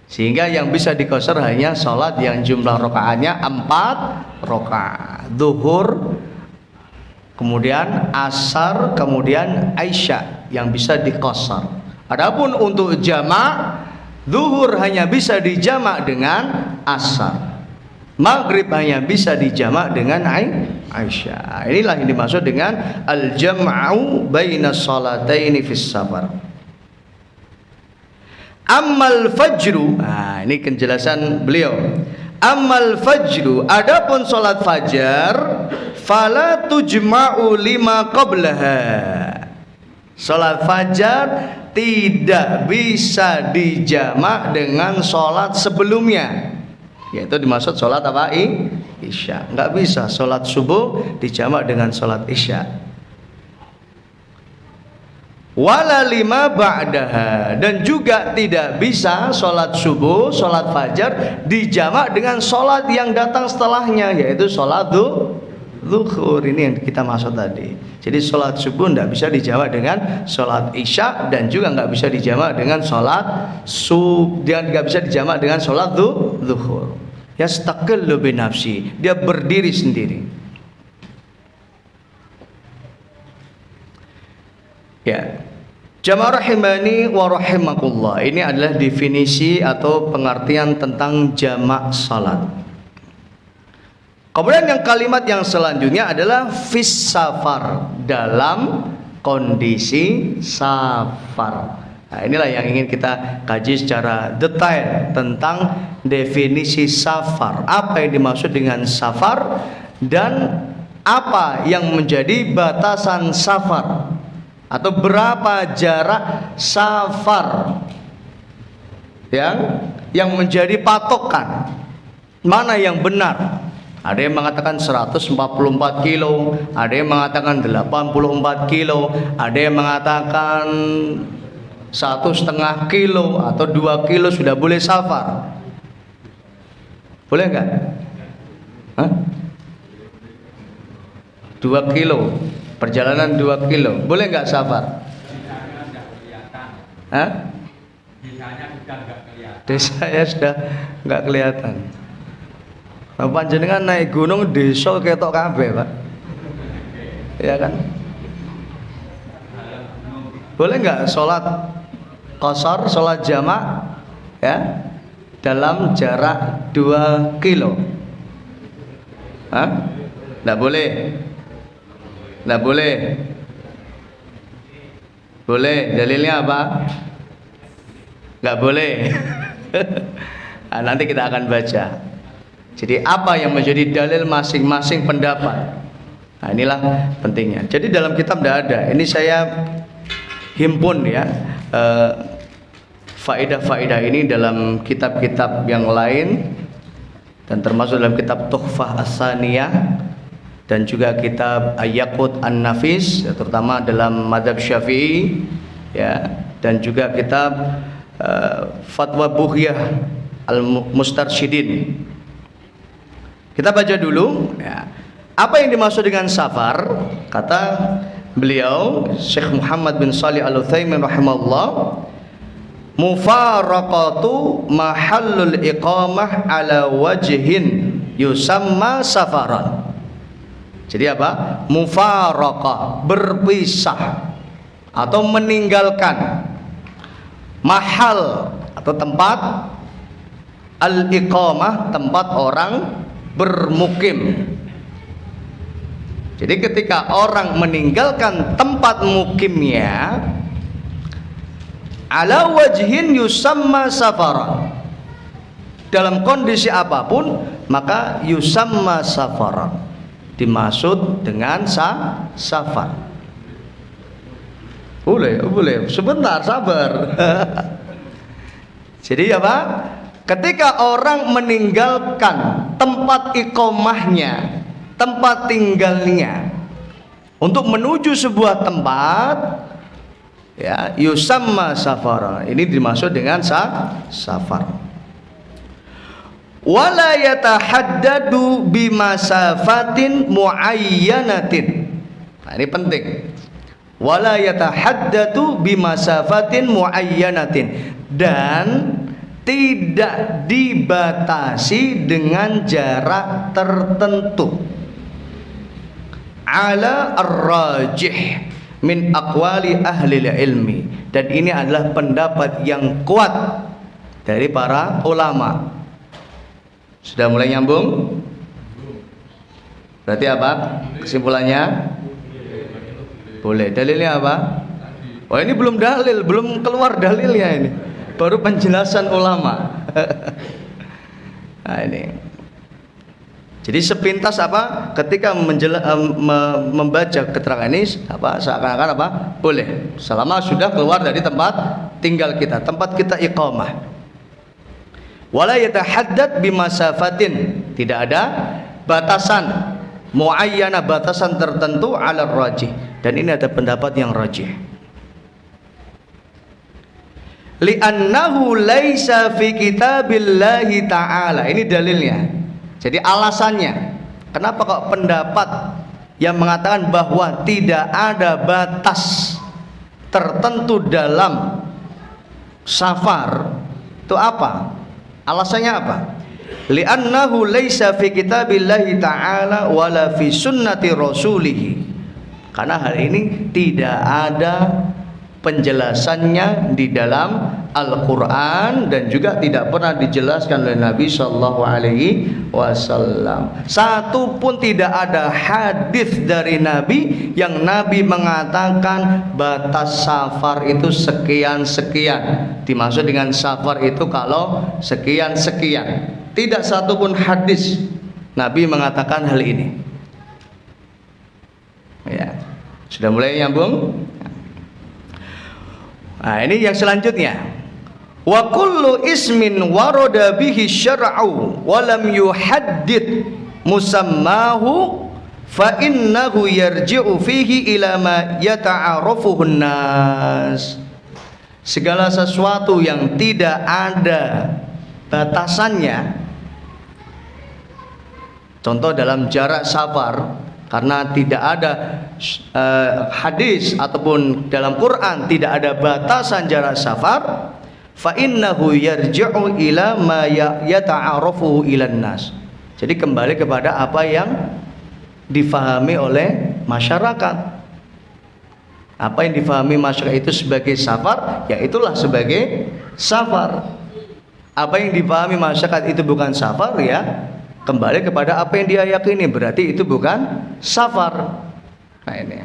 Sehingga yang bisa diqashar hanya sholat yang jumlah rakaatnya 4 rakaat. Zuhur, kemudian asar, kemudian Aisyah yang bisa diqashar. Adapun untuk jamak, zuhur hanya bisa dijamak dengan asar, maghrib hanya bisa dijamak dengan Aisyah. Inilah yang dimaksud dengan al-jam'u bainas salataini fis safar. Ammal fajru, nah ini penjelasan beliau. Ammal fajru, adapun salat fajar, fala tujma'u lima qablaha. Salat fajar tidak bisa dijamak dengan sholat sebelumnya, yaitu dimaksud sholat apa? Isya. Nggak bisa sholat subuh dijamak dengan sholat isya. Wala lima ba'daha, dan juga tidak bisa sholat subuh, sholat fajar dijamak dengan sholat yang datang setelahnya, yaitu sholat zuhur. Ini yang kita maksud tadi. Jadi sholat subuh tidak bisa dijamak dengan sholat isya, dan juga nggak bisa dijamak dengan sholat dan nggak bisa dijamak dengan sholat zuhur. Yastaqillu binafsi, dia berdiri sendiri. Ya, jamaah rahimani wa rahimakumullah, ini adalah definisi atau pengertian tentang jamak salat. Kemudian yang kalimat yang selanjutnya adalah fis safar, dalam kondisi safar. Nah, inilah yang ingin kita kaji secara detail tentang definisi safar. Apa yang dimaksud dengan safar dan apa yang menjadi batasan safar, atau berapa jarak safar yang menjadi patokan, mana yang benar. Ada yang mengatakan 144 kilo, ada yang mengatakan 84 kilo, ada yang mengatakan 1,5 kilo atau 2 kilo sudah boleh safar. Boleh enggak? 2 kilo, perjalanan 2 kilo, boleh enggak safar? Desanya sudah enggak kelihatan. Panjenengan naik gunung desa ketok kabeh, Pak. Ya kan? Boleh enggak sholat qashar, sholat jamak ya dalam jarak 2 kilo? Enggak boleh. Enggak boleh. Boleh, dalilnya apa? Enggak boleh. Nah, nanti kita akan baca. Jadi apa yang menjadi dalil masing-masing pendapat. Nah, inilah pentingnya. Jadi dalam kitab tidak ada. Ini saya himpun ya faedah-faedah ini dalam kitab-kitab yang lain, dan termasuk dalam kitab Tuhfah As-Saniyah dan juga kitab Al-Yaqut An-Nafis, terutama dalam madhab Syafi'i ya, dan juga kitab Fatwa Bughyah Al-Mustarsyidin. Kita baca dulu ya. Apa yang dimaksud dengan safar? Kata beliau Syekh Muhammad bin Shalih Al-Utsaimin rahimahullah, mufaraqatu mahallul iqamah ala wajhin yusamma safaran. Jadi apa? Mufaraqah, berpisah atau meninggalkan mahal atau tempat al-iqamah, tempat orang bermukim. Jadi ketika orang meninggalkan tempat mukimnya ala wajhin yusamma safaran, dalam kondisi apapun, maka yusamma safaran, dimaksud dengan safar. Boleh, sebentar, sabar. Jadi apa? Ketika orang meninggalkan tempat iqamahnya, tempat tinggalnya, untuk menuju sebuah tempat ya, yusamma safara, ini dimaksud dengan safar. Wala yatahaddadu bimasafatin muayyanatin. Nah, ini penting. Wala yatahaddadu bimasafatin muayyanatin, dan tidak dibatasi dengan jarak tertentu. Ala ar-rajih min aqwali ahli ilmi, dan ini adalah pendapat yang kuat dari para ulama. Sudah mulai nyambung? Berarti apa kesimpulannya? Boleh. Dalilnya apa? Oh, ini belum dalil, belum keluar dalilnya ini. Baru penjelasan ulama. Nah, ini. Jadi sepintas apa? Ketika membaca keterangan ini apa? Seakan-akan apa? Boleh. Selama sudah keluar dari tempat tinggal kita, tempat kita iqamah. Wala yatahaddad bimasafatin, tidak ada batasan muayyana, batasan tertentu ala rajih, dan ini ada pendapat yang rajih. Li'annahu laisa fi kitabillahi ta'ala. Ini dalilnya. Jadi alasannya, Kenapa kok pendapat yang mengatakan bahwa tidak ada batas tertentu dalam safar itu apa? Alasannya apa? Li'annahu laisa fi kitabillahi ta'ala wala fi sunnati rasulih. Karena hal ini tidak ada penjelasannya di dalam Al-Quran dan juga tidak pernah dijelaskan oleh Nabi Sallallahu Alaihi Wasallam. Satu pun tidak ada hadis dari Nabi yang Nabi mengatakan batas safar itu sekian-sekian. Dimaksud dengan safar itu kalau sekian-sekian. Tidak satu pun hadis Nabi mengatakan hal ini. Ya, sudah mulai nyambung. Nah, ini yang selanjutnya. Wa kullu ismin warada bihi syar'u wa lam yuhaddid musammahu fa innahu yarji'u fihi ila ma yata'arafuhu nas. Segala sesuatu yang tidak ada batasannya, contoh dalam jarak safar, karena tidak ada hadis ataupun dalam Quran tidak ada batasan jarak safar, fa innahu yarji'u ila ma yata'arafuhu ilan nas. Jadi kembali kepada apa yang difahami oleh masyarakat. Apa yang difahami masyarakat itu sebagai safar, ya itulah sebagai safar. Apa yang difahami masyarakat itu bukan safar, ya kembali kepada apa yang dia yakini, berarti itu bukan safar. Nah ini.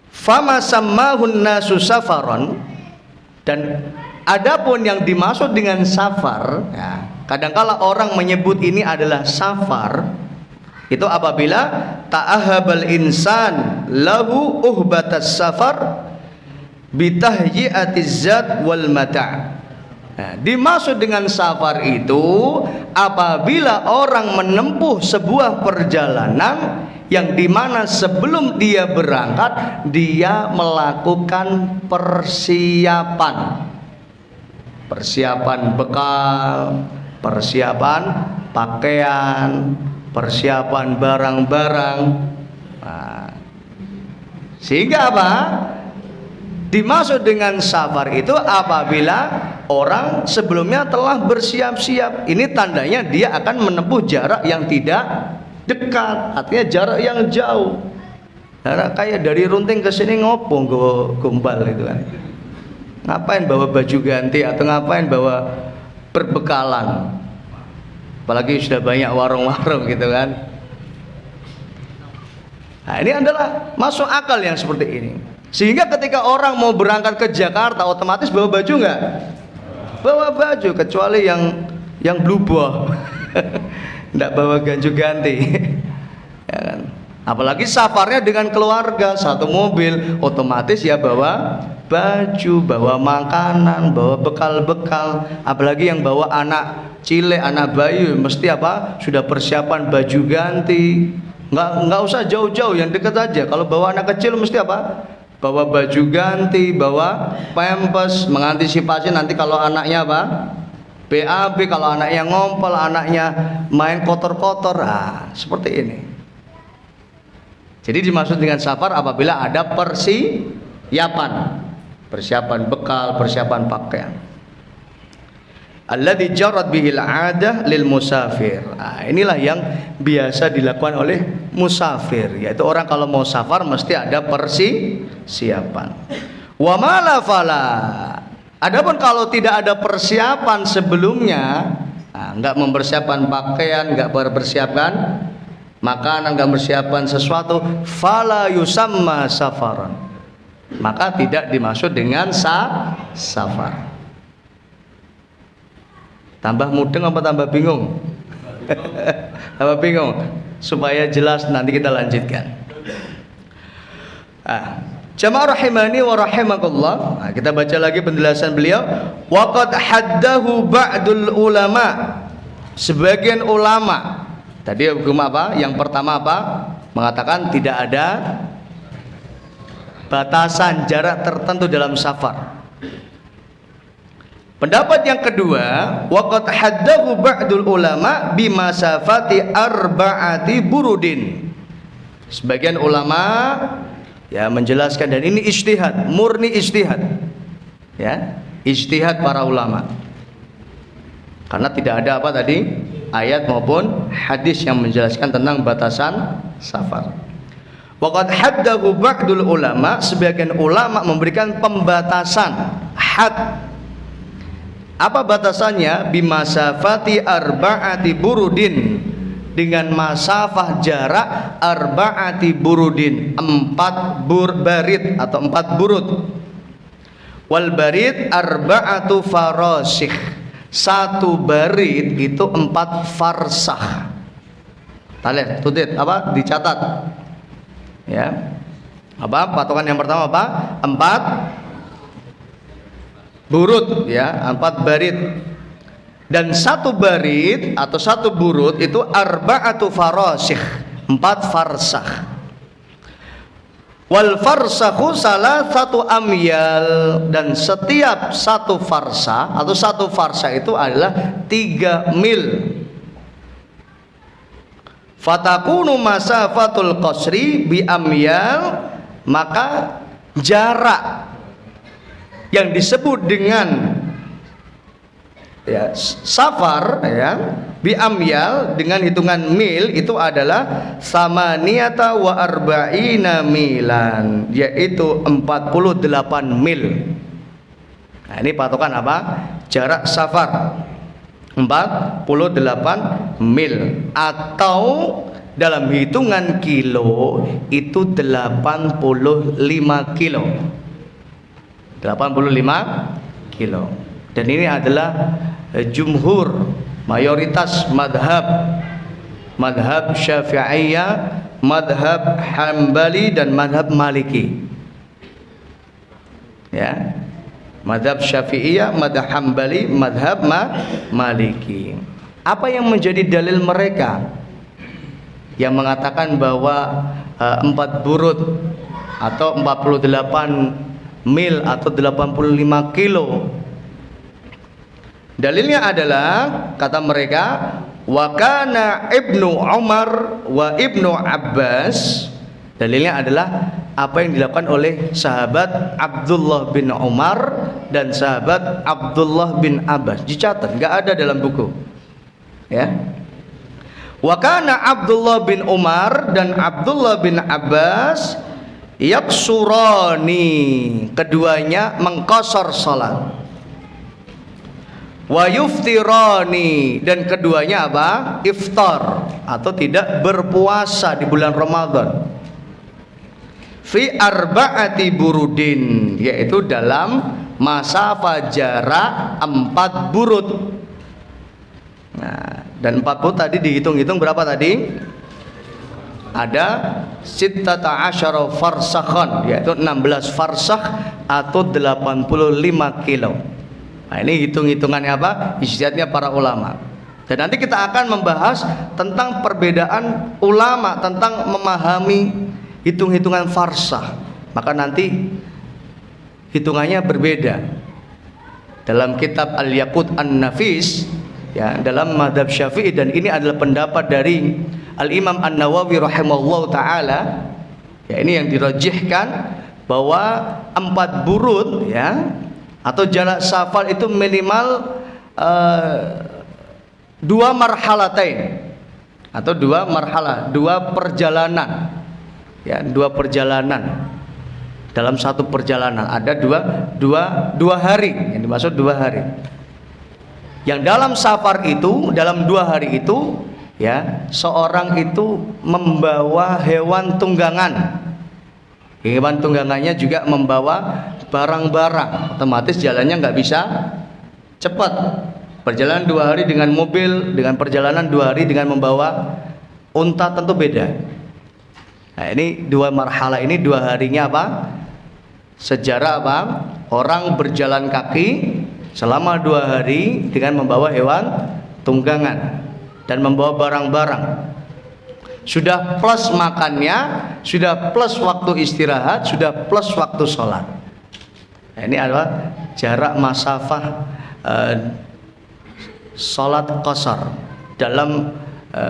Fama sammahun nasu safaron, dan adapun yang dimaksud dengan safar, ya, kadangkala orang menyebut ini adalah safar itu apabila ta'ahabal insan lahu uhbatas safar bitahyi'atiz zat wal mata'. Nah, dimaksud dengan safar itu apabila orang menempuh sebuah perjalanan yang dimana sebelum dia berangkat dia melakukan persiapan bekal, persiapan pakaian, persiapan barang-barang. Nah, sehingga apa? Dimaksud dengan safar itu apabila orang sebelumnya telah bersiap-siap. Ini tandanya dia akan menempuh jarak yang tidak dekat, artinya jarak yang jauh. Karena kayak dari Runting ke sini ngopong gombal itu kan. Ngapain bawa baju ganti atau ngapain bawa perbekalan? Apalagi sudah banyak warung-warung gitu kan. Nah, ini adalah masuk akal yang seperti ini. Sehingga ketika orang mau berangkat ke Jakarta otomatis bawa baju nggak? Bawa baju, kecuali yang bluboh. Nggak bawa baju ganti. Ya kan? Apalagi safarnya dengan keluarga satu mobil, otomatis ya bawa baju, bawa makanan, bawa bekal-bekal. Apalagi yang bawa anak cilik, anak bayi, mesti apa? Sudah persiapan baju ganti. Nggak usah jauh-jauh, yang dekat aja. Kalau bawa anak kecil mesti apa? Bawa baju ganti, bawa pampers, mengantisipasi nanti kalau anaknya apa? BAB, kalau anaknya ngompol, anaknya main kotor-kotor. Seperti ini. Jadi dimaksud dengan safar apabila ada persiapan bekal, persiapan pakaian. Alladzi jarat bihil 'adah lil musafir. Inilah yang biasa dilakukan oleh musafir, yaitu orang kalau mau safar mesti ada persiapan. Wa ma la fala. Adapun kalau tidak ada persiapan sebelumnya, enggak mempersiapkan pakaian, enggak mempersiapkan makanan, enggak mempersiapkan sesuatu, fala yusamma safaran. Maka tidak dimaksud dengan safar. Tambah mudeng apa tambah bingung? Tambah bingung. Supaya jelas nanti kita lanjutkan. Jamaah rahimani wa rahimakumullah. Kita baca lagi penjelasan beliau. Waqad haddahu ba'dul ulama. Sebagian ulama. Tadi hukum apa? Yang pertama apa? Mengatakan tidak ada batasan jarak tertentu dalam safar. Pendapat yang kedua, waqad haddahu ba'dul ulama bimasafati arba'ati burudin. Sebagian ulama ya menjelaskan, dan ini ijtihad, murni ijtihad. Ya, ijtihad para ulama. Karena tidak ada apa tadi? Ayat maupun hadis yang menjelaskan tentang batasan safar. Waqad haddahu ba'dul ulama, sebagian ulama memberikan pembatasan had. Apa batasannya? Bimasafati arba'ati burudin, dengan masafah jarak arba'ati burudin, 4 barid atau 4 burud. Wal barid arba'atu farasikh, 1 barid itu 4 farsah. Kalian tutit apa? Dicatat. Ya. Apa? Patokan yang pertama apa? 4 burud ya, 4 barid. Dan 1 barid atau 1 burud itu arba'atu farasikh, 4 farsah. Wal farsakhu salasatu amyal, dan setiap 1 farsah atau 1 farsah itu adalah 3 mil. Fatakunu masafatul qasri bi amyal, maka jarak yang disebut dengan ya safar ya bi amyal dengan hitungan mil itu adalah samaniyata wa arba'ina milan, yaitu 48 mil. Nah, ini patokan apa? Jarak safar 48 mil, atau dalam hitungan kilo itu 85 kilo. 85 kilo. Dan ini adalah jumhur, mayoritas madhab Syafi'iyah, madhab Hambali, dan madhab Maliki. Ya, madhab Syafi'iyah, madhab Hambali, madhab Maliki. Apa yang menjadi dalil mereka yang mengatakan bahwa 4 burud atau 48 mil atau 85 kilo? Dalilnya adalah, kata mereka, wa kana Ibnu Umar wa Ibnu Abbas. Dalilnya adalah apa yang dilakukan oleh sahabat Abdullah bin Umar dan sahabat Abdullah bin Abbas. Dicatat, enggak ada dalam buku. Ya. Wa kana Abdullah bin Umar dan Abdullah bin Abbas yaksurani, keduanya mengqashar salat. Wa yuftirani, dan keduanya apa? Iftar atau tidak berpuasa di bulan Ramadan. Fi arba'ati burudin, yaitu dalam masafah jarak 4 burud. Nah, dan 4 burud tadi dihitung-hitung berapa tadi? Ada sittata asyara farsakhan, yaitu 16 farsakh atau 85 kilo. Nah, ini hitung-hitungannya apa? Ijtihadnya para ulama. Dan nanti kita akan membahas tentang perbedaan ulama tentang memahami hitung-hitungan farsakh. Maka nanti hitungannya berbeda. Dalam kitab Al-Yaqut An-Nafis ya, dalam mazhab Syafi'i, dan ini adalah pendapat dari Al-Imam An-Nawawi rahimahullahu taala. Ya, ini yang dirajihkan bahwa 4 burud ya atau jarak safar itu minimal 2 marhalatain atau 2 marhalah, 2 perjalanan. Ya, 2 perjalanan. Dalam 1 perjalanan ada 2 hari, yang dimaksud 2 hari. Yang dalam safar itu, dalam 2 hari itu ya, seorang itu membawa hewan tunggangan. Hewan tunggangannya juga membawa barang-barang, otomatis jalannya nggak bisa cepat. Perjalanan 2 hari dengan mobil, dengan perjalanan 2 hari dengan membawa unta tentu beda. Nah, ini 2 marhalah, ini 2 harinya apa? Sejarah apa? Orang berjalan kaki selama 2 hari dengan membawa hewan tunggangan dan membawa barang-barang. Sudah plus makannya, sudah plus waktu istirahat, sudah plus waktu sholat. Nah, ini adalah jarak masafah salat qasar dalam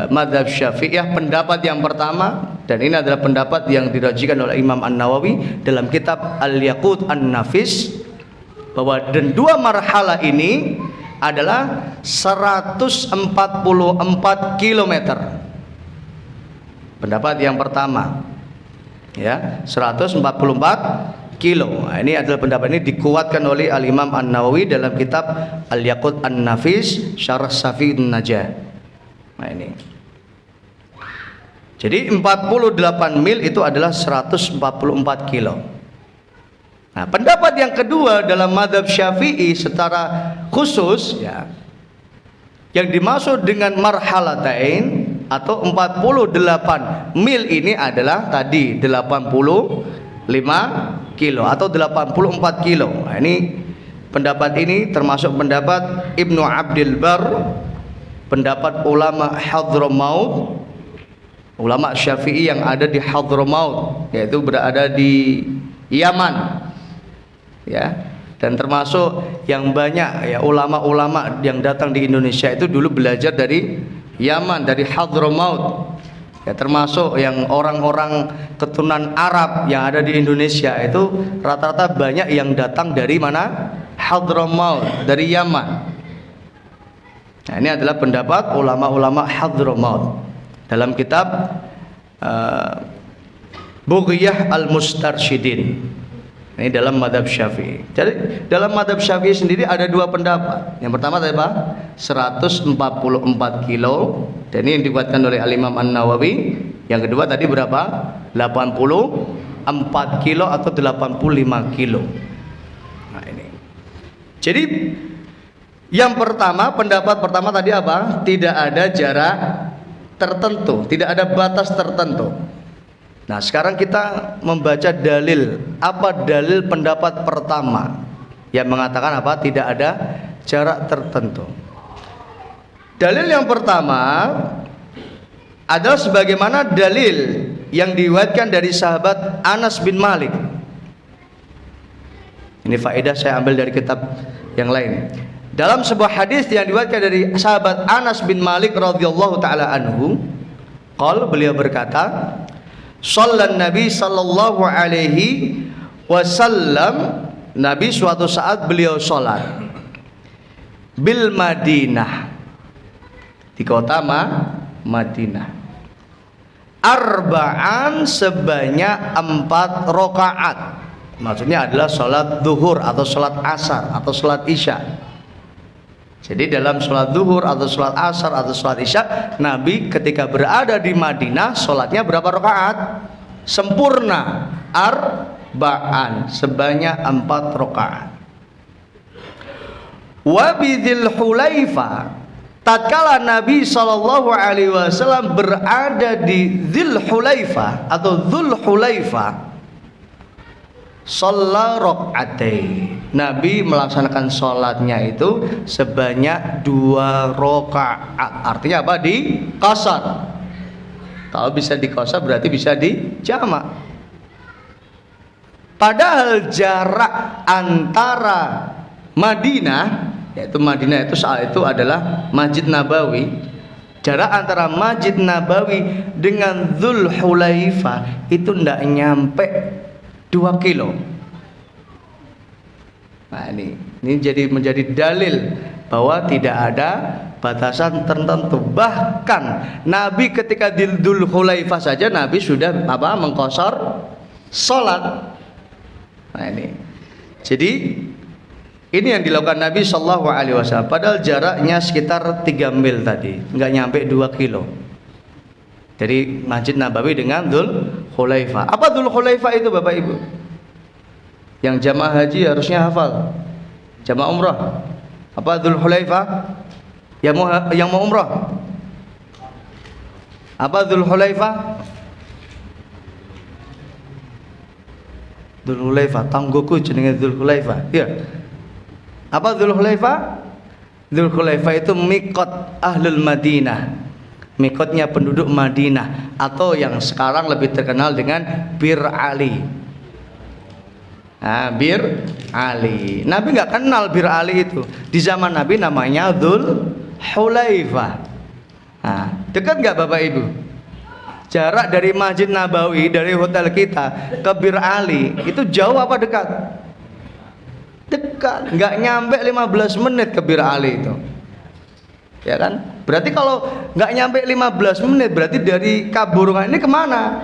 mazhab Syafi'iyah. Pendapat yang pertama, dan ini adalah pendapat yang dirajikan oleh Imam An-Nawawi dalam kitab Al-Yaqut An-Nafis, bahwa dan dua marhalah ini adalah 144 km. Pendapat yang pertama, ya, 144 kilo. Nah, ini adalah pendapat ini dikuatkan oleh Al-Imam An-Nawawi dalam kitab Al-Yaqut An-Nafis Syarah Safi'un Najah. Nah, ini. Jadi 48 mil itu adalah 144 kilo. Nah, pendapat yang kedua dalam mazhab Syafi'i secara khusus, ya, yang dimaksud dengan marhalatain atau 48 mil ini adalah tadi 85 kilo atau 84 kilo. Nah, ini pendapat ini termasuk pendapat Ibnu Abdil Bar, pendapat ulama Hadramaut, ulama Syafi'i yang ada di Hadramaut, yaitu berada di Yaman, ya, dan termasuk yang banyak, ya, ulama-ulama yang datang di Indonesia itu dulu belajar dari Yaman, dari Hadramaut, ya, termasuk yang orang-orang keturunan Arab yang ada di Indonesia itu rata-rata banyak yang datang dari mana? Hadramaut, dari Yaman. Nah, ini adalah pendapat ulama-ulama Hadramaut dalam kitab Bughyah Al-Mustarsyidin. Ini dalam madhab Syafi'i. Jadi dalam madhab Syafi'i sendiri ada dua pendapat. Yang pertama tadi apa? 144 kilo, dan ini yang dikuatkan oleh Al-Imam An-Nawawi. Yang kedua tadi berapa? 84 kilo atau 85 kilo. Nah, ini. Jadi yang pertama, pendapat pertama tadi apa? Tidak ada jarak tertentu, tidak ada batas tertentu. Nah, sekarang kita membaca dalil. Apa dalil pendapat pertama yang mengatakan apa? Tidak ada jarak tertentu. Dalil yang pertama adalah sebagaimana dalil yang diriwayatkan dari sahabat Anas bin Malik. Ini faedah saya ambil dari kitab yang lain. Dalam sebuah hadis yang diriwayatkan dari sahabat Anas bin Malik radhiyallahu taala anhu, beliau berkata, "Shallan Nabi sallallahu alaihi wasallam." Nabi suatu saat beliau salat bil Madinah, di kota Madinah. Arba'an, sebanyak 4 rakaat. Maksudnya adalah salat zuhur atau salat asar atau salat isya. Jadi dalam sholat zuhur atau sholat asar atau sholat isya, Nabi ketika berada di Madinah sholatnya berapa rakaat? Sempurna, arba'an, sebanyak 4 rakaat. Wa bidzil Hulaifah, tatkala Nabi SAW berada di Dzul Hulaifah atau Dzul Hulaifah, shalla raka'atain, Nabi melaksanakan sholatnya itu sebanyak 2 rakaat. Artinya apa? Di qasar. Kalau bisa di qasar berarti bisa di jamak. Padahal jarak antara Madinah, yaitu Madinah itu saat itu adalah Masjid Nabawi. Jarak antara Masjid Nabawi dengan Dzul Hulaifah itu tidak nyampe 2 kilo. Nah, ini jadi menjadi dalil bahwa tidak ada batasan tertentu. Bahkan Nabi ketika di Dzul Hulaifah saja Nabi sudah mengqasar salat. Nah, ini. Jadi ini yang dilakukan Nabi sallallahu alaihi wasallam, padahal jaraknya sekitar 3 mil tadi, enggak nyampe 2 kilo. Dari Masjid Nabawi dengan Dzul Hulaifah. Apa Dzul Hulaifah itu Bapak Ibu? Yang jamaah haji harusnya hafal. Jamaah umrah. Apa Dzul Hulaifah? Yang mau umrah. Apa Dzul Hulaifah? Dzul Hulaifah, tanggoku jenenge Dzul Hulaifah. Iya. Apa Dzul Hulaifah? Dzul Hulaifah itu miqat ahlul Madinah. Mikotnya penduduk Madinah, atau yang sekarang lebih terkenal dengan Bir Ali. Bir Ali. Nabi nggak kenal Bir Ali itu. Di zaman Nabi namanya Dzul Hulaifah. Dekat nggak Bapak Ibu? Jarak dari Masjid Nabawi, dari hotel kita ke Bir Ali itu jauh apa dekat? Dekat. Nggak nyampe 15 menit ke Bir Ali itu. Ya kan? Berarti kalau nggak nyampe 15 menit, berarti dari Kaburungan ini kemana?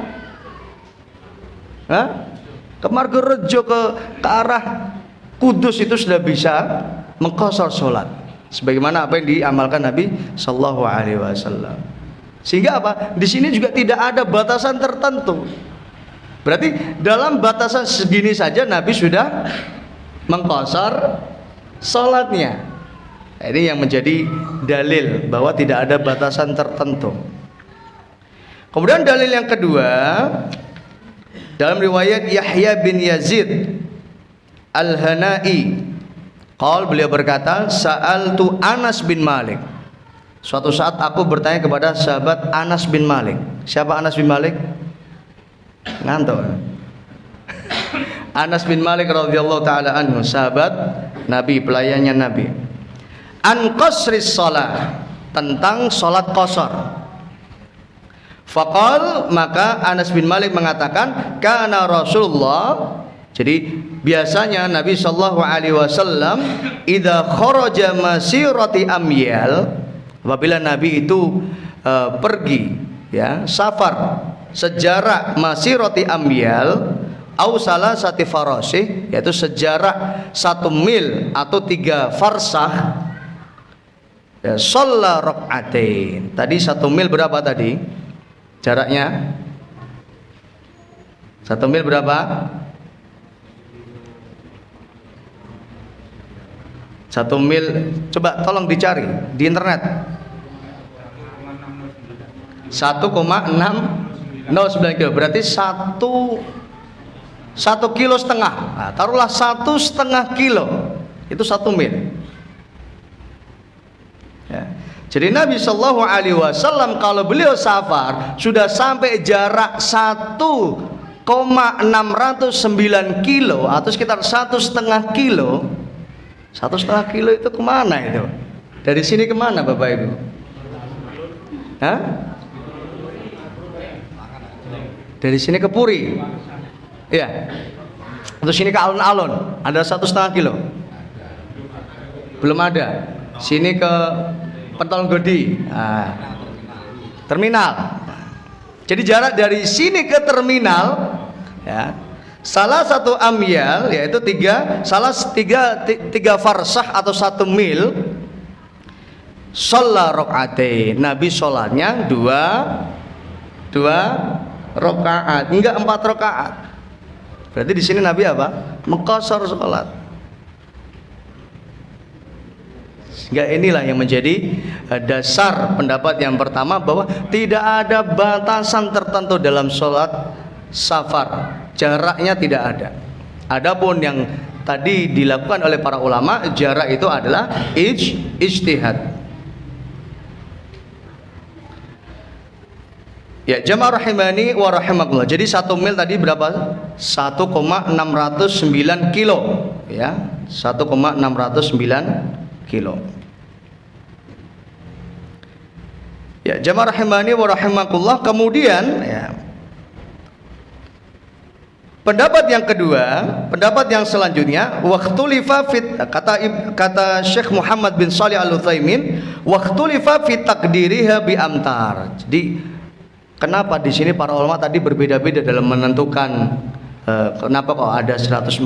Ke Margorejo, ke arah Kudus itu sudah bisa mengqashar sholat sebagaimana apa yang diamalkan Nabi Sallallahu Alaihi Wasallam. Sehingga apa? Di sini juga tidak ada batasan tertentu. Berarti dalam batasan segini saja Nabi sudah mengqashar sholatnya. Ini yang menjadi dalil bahwa tidak ada batasan tertentu. Kemudian dalil yang kedua, dalam riwayat Yahya bin Yazid Al-Hana'i, beliau berkata, sa'altu Anas bin Malik. Suatu saat aku bertanya kepada sahabat Anas bin Malik. Siapa Anas bin Malik? Ngantuk. Anas bin Malik radhiyallahu taala anhu, sahabat Nabi, pelayannya Nabi. An qasris shalah, tentang salat qashar. Faqal, maka Anas bin Malik mengatakan, kana Rasulullah, jadi biasanya Nabi sallallahu alaihi wasallam idza kharaja masirati amyal, apabila Nabi itu pergi ya safar sejarak masirati amyal au salasati farasih, yaitu sejarak 1 mil atau 3 farsah, ya, shalla rakaatain. Tadi 1 mil berapa tadi? Jaraknya 1 mil berapa? 1 mil, coba tolong dicari di internet. 1,609 kilo, berarti 1,5 kilo. Nah, taruhlah 1,5 kilo, itu 1 mil. Ya. Jadi Nabi Shallallahu Alaihi Wasallam kalau beliau safar sudah sampai jarak 1,609 kilo atau sekitar 1,5 kilo. 1,5 kilo itu kemana itu? Dari sini kemana Bapak Ibu? Dari sini ke Puri, ya. Untuk sini ke alun-alun ada 1,5 kilo? Belum ada. Sini ke Pentolgodi, terminal. Jadi jarak dari sini ke terminal, ya, salah satu amyal, yaitu tiga farsah atau 1 mil. Shalla rakaatain, Nabi sholatnya dua rakaat, enggak 4 rakaat. Berarti di sini Nabi apa? Mengqashar sholat. Sehingga inilah yang menjadi dasar pendapat yang pertama, bahwa tidak ada batasan tertentu dalam sholat safar, jaraknya tidak ada. Adapun yang tadi dilakukan oleh para ulama, jarak itu adalah ijtihad. Ya, jamaah rahimani wa rahimakumullah. Jadi 1 mil tadi berapa? 1,609 kilo, ya, 1,609 kilo. Ya, jamaah rahimani wa rahimakumullah. Kemudian, ya, pendapat yang kedua, pendapat yang selanjutnya, waqtulifa fit, kata Syekh Muhammad bin Shalih Al-Utsaimin, waqtulifa fit taqdiriha bi amtar. Jadi kenapa di sini para ulama tadi berbeda-beda dalam menentukan kenapa kok ada 144,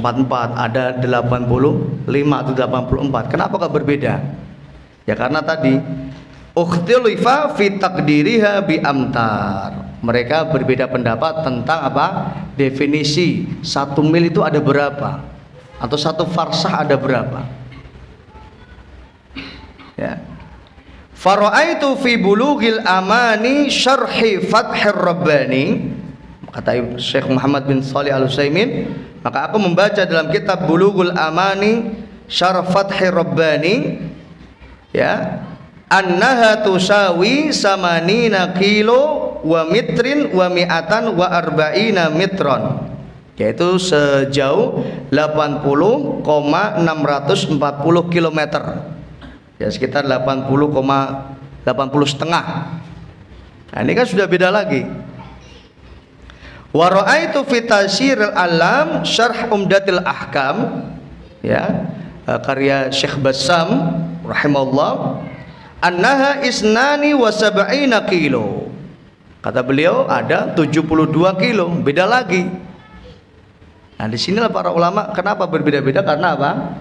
ada 85 atau 84? Kenapa kok berbeda? Ya karena tadi ukhtilafa fi taqdiriha bi amtar. Mereka berbeda pendapat tentang apa? Definisi 1 mil itu ada berapa? Atau 1 farsah ada berapa? Ya. Fara'aitu fi bulughil amani syarhi Fathir Rabbani, kata Syekh Muhammad bin Shalih Al-Utsaimin, maka aku membaca dalam kitab Bulughul Amani Syarh Fathir Rabbani, ya, annaha tusawi samanina kilo wa mitrin wa mi'atan wa arba'ina mitron. yaitu sejauh 80,640 km, ya sekitar 80 setengah. Nah, ini kan sudah beda lagi. Wa ra'aitu fi Taysiril Alam Syarh Umdatil Ahkam, ya, karya Syekh Bassam rahimahullah, annaha isnani wa sab'ina kilo. Kata beliau ada 72 kilo, beda lagi. Nah, disinilah para ulama kenapa berbeda-beda, karena apa?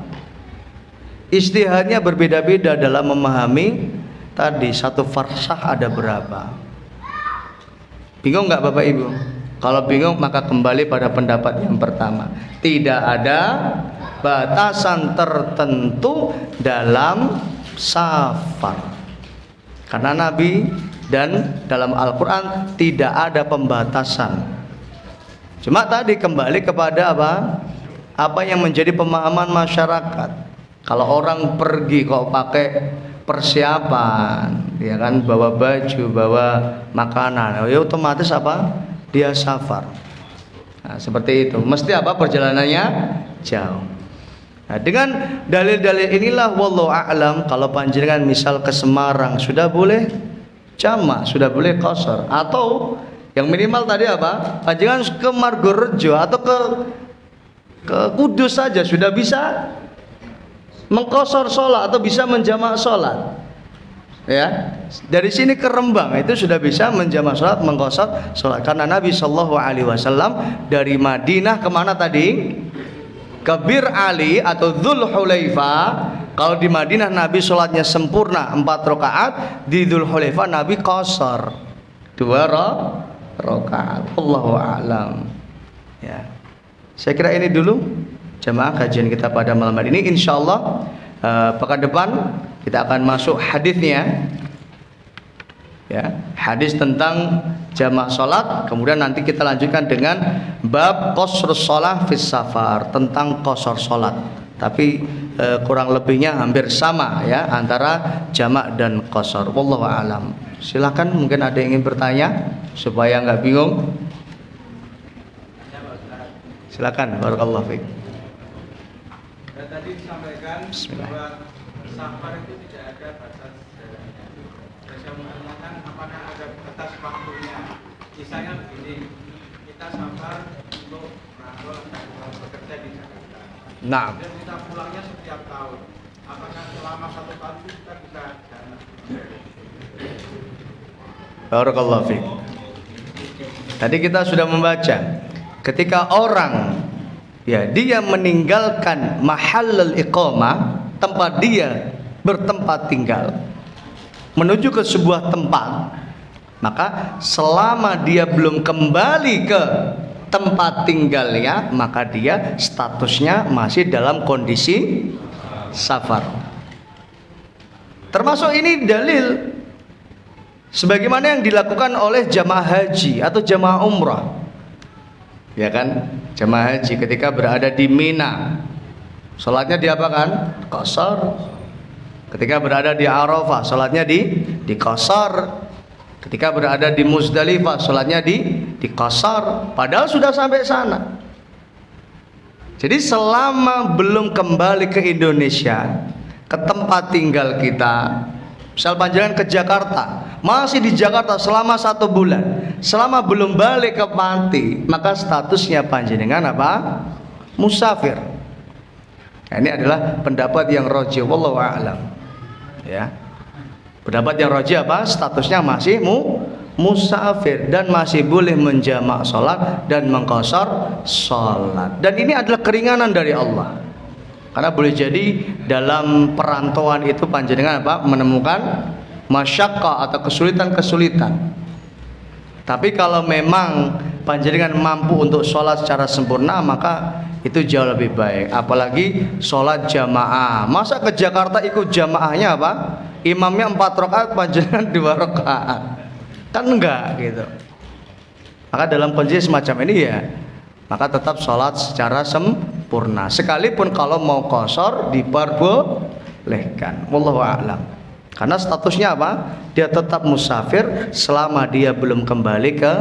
Ijtihadnya berbeda-beda dalam memahami tadi satu farsah ada berapa. Bingung nggak Bapak Ibu? Kalau bingung maka kembali pada pendapat yang pertama. Tidak ada batasan tertentu dalam safar. Karena Nabi dan dalam Al-Quran tidak ada pembatasan. Cuma tadi kembali kepada apa yang menjadi pemahaman masyarakat. Kalau orang pergi kok pakai persiapan, ya kan, bawa baju, bawa makanan, ya otomatis dia safar. Nah, seperti itu. Mesti perjalanannya jauh. Nah, dengan dalil-dalil inilah wallahu a'lam, kalau panjenengan misal ke Semarang sudah boleh jamak, sudah boleh qasar, atau yang minimal tadi panjenengan ke Margorejo atau ke Kudus saja sudah bisa mengqasar sholat atau bisa menjamak sholat. Ya, dari sini ke Rembang itu sudah bisa menjamak sholat, mengqasar sholat, karena Nabi Shallallahu Alaihi Wasallam dari Madinah kemana tadi? Ke Bir Ali atau Dzul Hulaifah. Kalau di Madinah Nabi sholatnya sempurna 4 rakaat, di Dzul Hulaifah Nabi qasar 2 rakaat. Allahu a'lam. Ya, saya kira ini dulu jemaah kajian kita pada malam hari ini. Insyaallah pekan depan kita akan masuk hadisnya, ya, hadis tentang jamak sholat. Kemudian nanti kita lanjutkan dengan bab qasrus sholat fis safar, tentang qasar sholat. Tapi kurang lebihnya hampir sama, ya, antara jamak dan qasar. Wallahu a'lam. Silakan, mungkin ada yang ingin bertanya supaya nggak bingung. Silakan. Barakallahu fiik. Tadi disampaikan bahwa safar itu tidak ada batas jaraknya. Saya menanyakan apakah ada batas waktunya. Misalnya begini, kita safar untuk merantau atau bekerja di Jakarta. Nah, Dan kita pulangnya setiap tahun. Apakah selama 1 tahun itu kita bisa jalan? barakallahu fiik. Tadi kita sudah membaca ketika orang, ya, dia meninggalkan mahallul iqamah, tempat dia bertempat tinggal, menuju ke sebuah tempat, maka selama dia belum kembali ke tempat tinggalnya, maka dia statusnya masih dalam kondisi safar. Termasuk ini dalil sebagaimana yang dilakukan oleh jamaah haji atau jamaah umrah, ya kan? Jamaah haji ketika berada di Mina, sholatnya diapakan? Qasar. Ketika berada di Arafah, sholatnya di qasar. Ketika berada di Muzdalifah, sholatnya di qasar. Padahal sudah sampai sana. Jadi selama belum kembali ke Indonesia, ke tempat tinggal kita, misal panjenengan ke Jakarta, masih di Jakarta selama 1 bulan, selama belum balik ke Pati, maka statusnya panjenengan musafir. Nah, ini adalah pendapat yang rajih, wallahu a'lam. Ya, pendapat yang rajih statusnya masih musafir dan masih boleh menjamak sholat dan mengqasar sholat. Dan ini adalah keringanan dari Allah. Karena boleh jadi dalam perantauan itu panjenengan menemukan masyaqqah atau kesulitan-kesulitan. Tapi kalau memang panjenengan mampu untuk sholat secara sempurna, maka itu jauh lebih baik. Apalagi sholat jamaah. Masa ke Jakarta ikut jamaahnya imamnya 4 rakaat, panjenengan 2 rakaat, kan enggak gitu. Maka dalam kondisi semacam ini, ya, maka tetap sholat secara sempurna. Sekalipun kalau mau qasar diperbolehkan. Wallahu a'lam. Karena statusnya dia tetap musafir selama dia belum kembali ke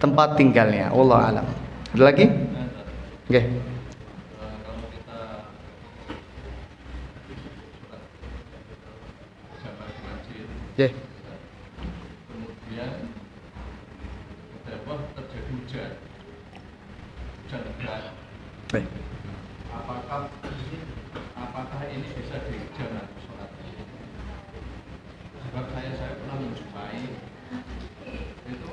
tempat tinggalnya. Wallahu a'lam. Ada lagi? Oke. Kalau kita jamak di masjid, Oke. kemudian dapat terjadi hujan deras. Baik. Apakah ini bisa dijamak sholat? Sebab saya pernah menjumpai itu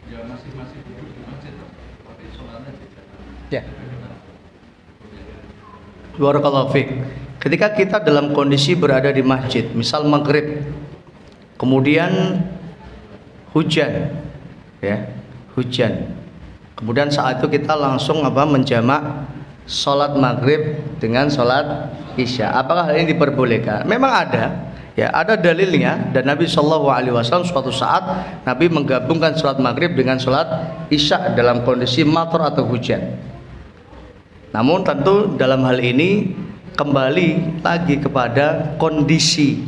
ya masih duduk di masjid, tapi sholatnya dijamak. Ya. Barakallahu fiik. Ketika kita dalam kondisi berada di masjid, misal maghrib, kemudian hujan, ya, hujan. Kemudian saat itu kita langsung menjamak sholat maghrib dengan sholat isya. Apakah hal ini diperbolehkan? Memang ada dalilnya, dan Nabi Shallallahu Alaihi Wasallam suatu saat Nabi menggabungkan sholat maghrib dengan sholat isya dalam kondisi matar atau hujan. Namun tentu dalam hal ini kembali lagi kepada kondisi.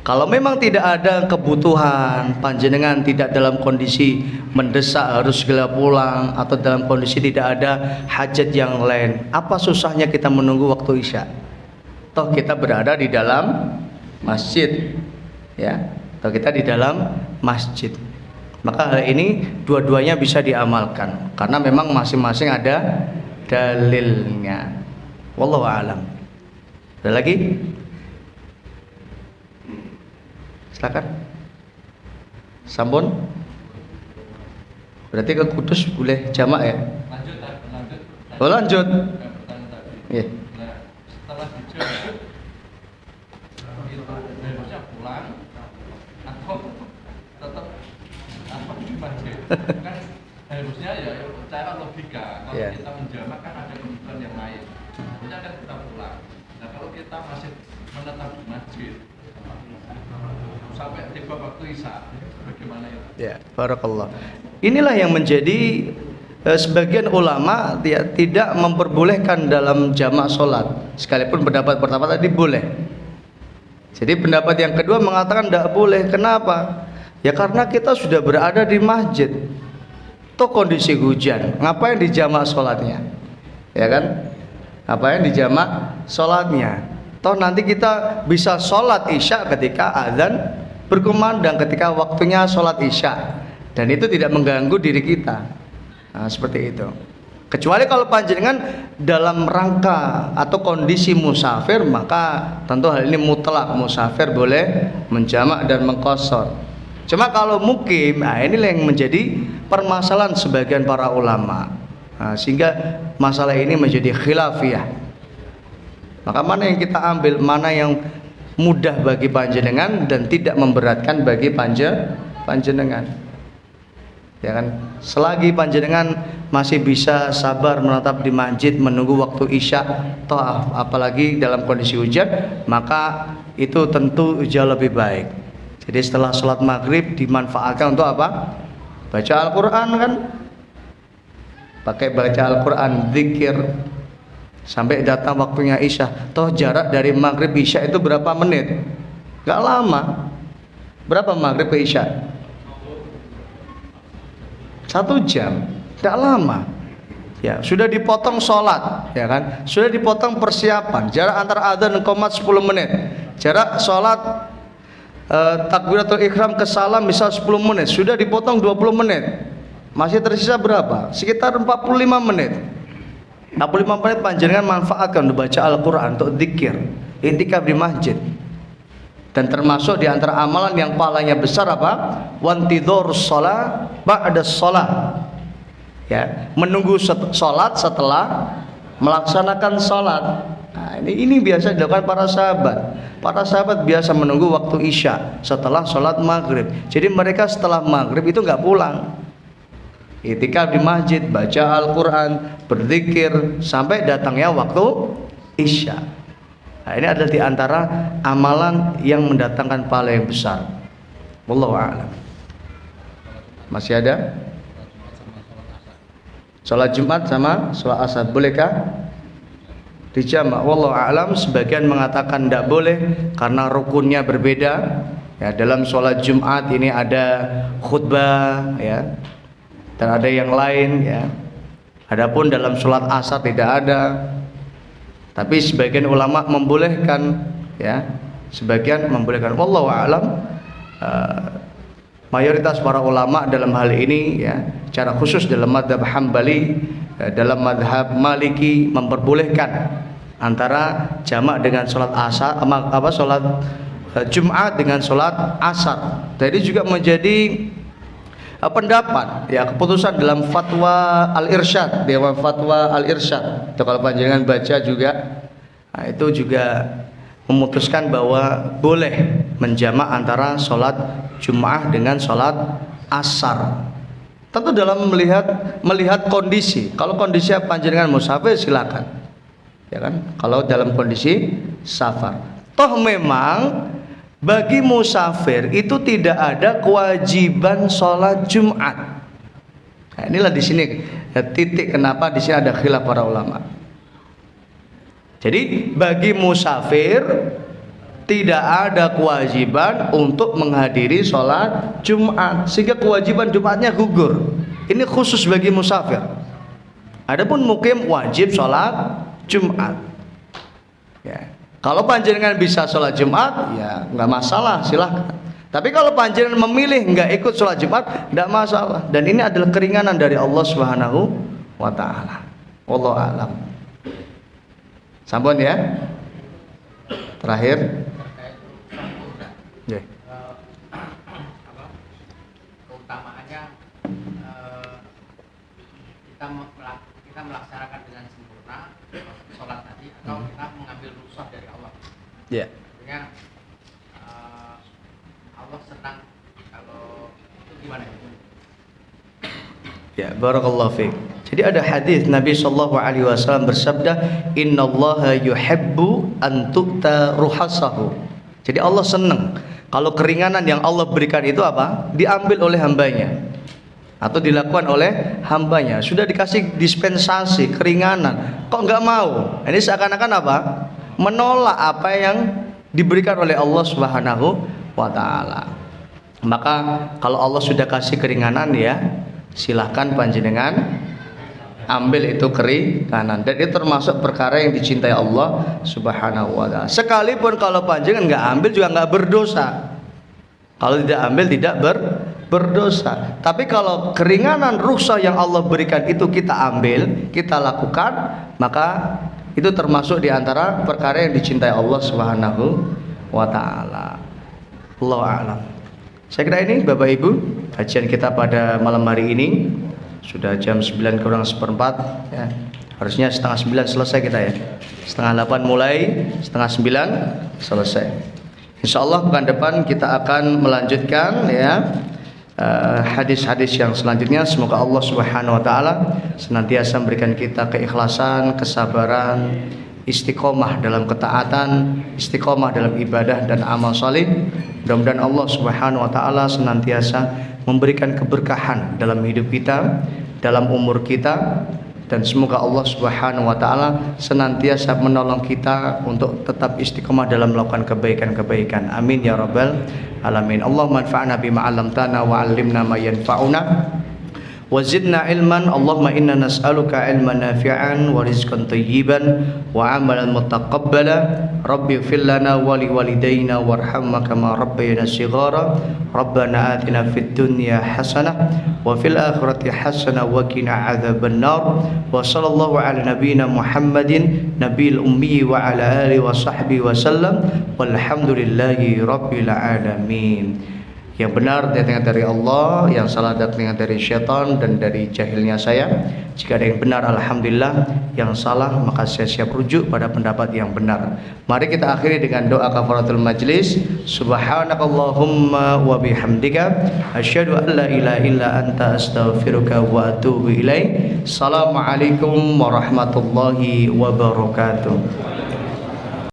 Kalau memang tidak ada kebutuhan, panjenengan tidak dalam kondisi mendesak harus segera pulang, atau dalam kondisi tidak ada hajat yang lain, apa susahnya kita menunggu waktu isya? Toh kita berada di dalam masjid, ya. Toh kita di dalam masjid. Maka hal ini dua-duanya bisa diamalkan karena memang masing-masing ada dalilnya. Wallahu a'lam. Ada lagi? Silakan. Sampun. Berarti ke Kudus boleh jamak ya? Lanjut. Oh, lanjut. Pertanyaan tadi. Iya. Nah, setelah dijamak itu harusnya pulang atau tetap di masjid? Kan harusnya ya secara logika kalau Iya. kita menjamak kan ada kebutuhan yang lain. Harusnya kan kita pulang. Nah, kalau kita masih menetap di masjid sampai tiba waktu isya, bagaimana itu? Ya, barakallah. Inilah yang menjadi sebagian ulama tidak memperbolehkan dalam jamak sholat, sekalipun pendapat pertama tadi boleh. Jadi pendapat yang kedua mengatakan tidak boleh. Kenapa? Ya karena kita sudah berada di masjid, toh kondisi hujan, ngapain dijamak sholatnya? Ya kan? Ngapain dijamak sholatnya? Toh nanti kita bisa sholat isya ketika azan berkumandang, ketika waktunya sholat isya, dan itu tidak mengganggu diri kita. Nah, seperti itu. Kecuali kalau panjenengan dalam rangka atau kondisi musafir, maka tentu hal ini mutlak, musafir boleh menjamak dan mengqashar. Cuma kalau mukim, inilah yang menjadi permasalahan sebagian para ulama. Nah, sehingga masalah ini menjadi khilafiyah. Maka mana yang kita ambil, mana yang mudah bagi panjenengan dan tidak memberatkan bagi panjenengan, ya kan? Selagi panjenengan masih bisa sabar menetap di masjid menunggu waktu isya, toh apalagi dalam kondisi hujan, maka itu tentu jauh lebih baik. Jadi setelah sholat maghrib dimanfaatkan untuk apa? Baca Al-Quran, kan? Pakai baca Al-Quran, zikir, sampai datang waktunya isya. Toh jarak dari maghrib isya itu berapa menit? Gak lama. Berapa maghrib ke isya? 1 jam. Gak lama. Ya, sudah dipotong sholat, ya kan? Sudah dipotong persiapan. Jarak antara adzan dan qomat 10 menit. Jarak sholat takbiratul ihram ke salam misal 10 menit, sudah dipotong 20 menit. Masih tersisa berapa? Sekitar 45 menit. 45 menit panjenengan manfaatkan untuk baca Al-Quran, untuk dzikir, i'tikaf di masjid. Dan termasuk di antara amalan yang pahalanya besar apa? Wantidhurus shalah ba'da shalah. Ya, menunggu salat setelah melaksanakan salat. Nah, ini biasa dilakukan para sahabat. Para sahabat biasa menunggu waktu isya setelah salat maghrib. Jadi mereka setelah maghrib itu nggak pulang, i'tikaf di masjid, baca Al-Quran, berzikir sampai datangnya waktu isya. Nah, ini adalah di antara amalan yang mendatangkan pahala yang besar. Wallahu a'lam. Masih ada? Salat Jumat sama salat Asar bolehkah dijamak? Wallahu a'lam. Sebagian mengatakan tidak boleh karena rukunnya berbeda. Ya, dalam salat Jumat ini ada khutbah, ya, dan ada yang lain, ya. Adapun dalam sholat asar tidak ada. Tapi sebagian ulama membolehkan, ya. Sebagian membolehkan. Wallahu a'lam. Mayoritas para ulama dalam hal ini, ya, secara khusus dalam mazhab Hambali, dalam mazhab Maliki memperbolehkan antara jamak dengan sholat asar, sholat Jumat dengan sholat asar. Jadi juga menjadi pendapat, ya, keputusan dalam fatwa Al-Irsyad, Dewan Fatwa Al-Irsyad. Itu kalau panjenengan baca juga, nah, itu juga memutuskan bahwa boleh menjamak antara sholat Jum'ah dengan sholat asar. Tentu dalam melihat kondisi. Kalau kondisi panjenengan musafir silakan, ya kan? Kalau dalam kondisi safar, toh memang bagi musafir itu tidak ada kewajiban sholat Jumat. Nah, inilah di sini titik kenapa di sini ada khilaf para ulama. Jadi bagi musafir tidak ada kewajiban untuk menghadiri sholat Jumat, sehingga kewajiban Jumatnya gugur. Ini khusus bagi musafir. Adapun mukim wajib sholat Jumat. Ya. Kalau panjenengan bisa sholat Jumat, ya nggak masalah, silahkan. Tapi kalau panjenengan memilih nggak ikut sholat Jumat, nggak masalah. Dan ini adalah keringanan dari Allah Subhanahu wa Ta'ala. Wallahu a'lam. Sampun ya. Terakhir. Yeah. Keutamaannya kita melaksanakan dengan sempurna sholat tadi, atau kita mengambil rukhsah dari Allah. Ya. Artinya Allah senang kalau itu gimana? Ya, barakallahu fiik. Jadi ada hadis Nabi sallallahu alaihi wasallam bersabda, "Innallaha yuhibbu an tu'ta ruhasahu." Jadi Allah senang kalau keringanan yang Allah berikan itu apa? Diambil oleh hambanya atau dilakukan oleh hambanya. Sudah dikasih dispensasi keringanan, kok nggak mau? Ini seakan-akan apa? Menolak apa yang diberikan oleh Allah Subhanahu wa Ta'ala. Maka kalau Allah sudah kasih keringanan, ya silahkan panjenengan ambil itu keringanan, dan itu termasuk perkara yang dicintai Allah Subhanahu wa Ta'ala. Sekalipun kalau panjenengan nggak ambil juga nggak berdosa. Kalau tidak ambil tidak berdosa. Tapi kalau keringanan rukhsah yang Allah berikan itu kita ambil, kita lakukan, maka itu termasuk diantara perkara yang dicintai Allah Subhanahu wa Ta'ala. Allahu a'lam. Saya kira ini Bapak Ibu kajian kita pada malam hari ini. Sudah jam 9 kurang seperempat, ya. Harusnya setengah 9 selesai kita, ya. Setengah 8 mulai, setengah 9 selesai. Insya Allah pekan depan kita akan melanjutkan, ya, hadis-hadis yang selanjutnya. Semoga Allah Subhanahu wa Ta'ala senantiasa memberikan kita keikhlasan, kesabaran, istiqomah dalam ketaatan, istiqomah dalam ibadah dan amal saleh. Mudah-mudahan Allah Subhanahu wa Ta'ala senantiasa memberikan keberkahan dalam hidup kita, dalam umur kita, dan semoga Allah Subhanahu wa Ta'ala senantiasa menolong kita untuk tetap istiqomah dalam melakukan kebaikan-kebaikan. Amin ya rabbal alamin. Allahumma anfa'na bima 'allamtana wa 'allimna ma yanfa'una wa zidna ilman. Allahumma inna nas'aluka ilman nafi'an wa rizqan thayyiban wa 'amalan mutaqabbala. Rabbi ighfir lana wa li walidayna warhamna kama rabbayana shighara. Rabbana atina fid dunya hasanah wa fil akhirati hasanah wa qina adzabannar. Wa sallallahu ala nabiyyina Muhammadin nabiyil ummi wa ala alihi wa sahbihi wa sallam. Walhamdulillahi rabbil alamin. Yang benar datangnya dari Allah, yang salah datangnya dari syaitan dan dari jahilnya saya. Jika ada yang benar alhamdulillah, yang salah maka saya siap rujuk pada pendapat yang benar. Mari kita akhiri dengan doa kafaratul majlis. Subhanakallahumma wa bihamdika asyhadu an la ilaha illa anta astaghfiruka wa atubu ilaik. Assalamualaikum warahmatullahi wabarakatuh.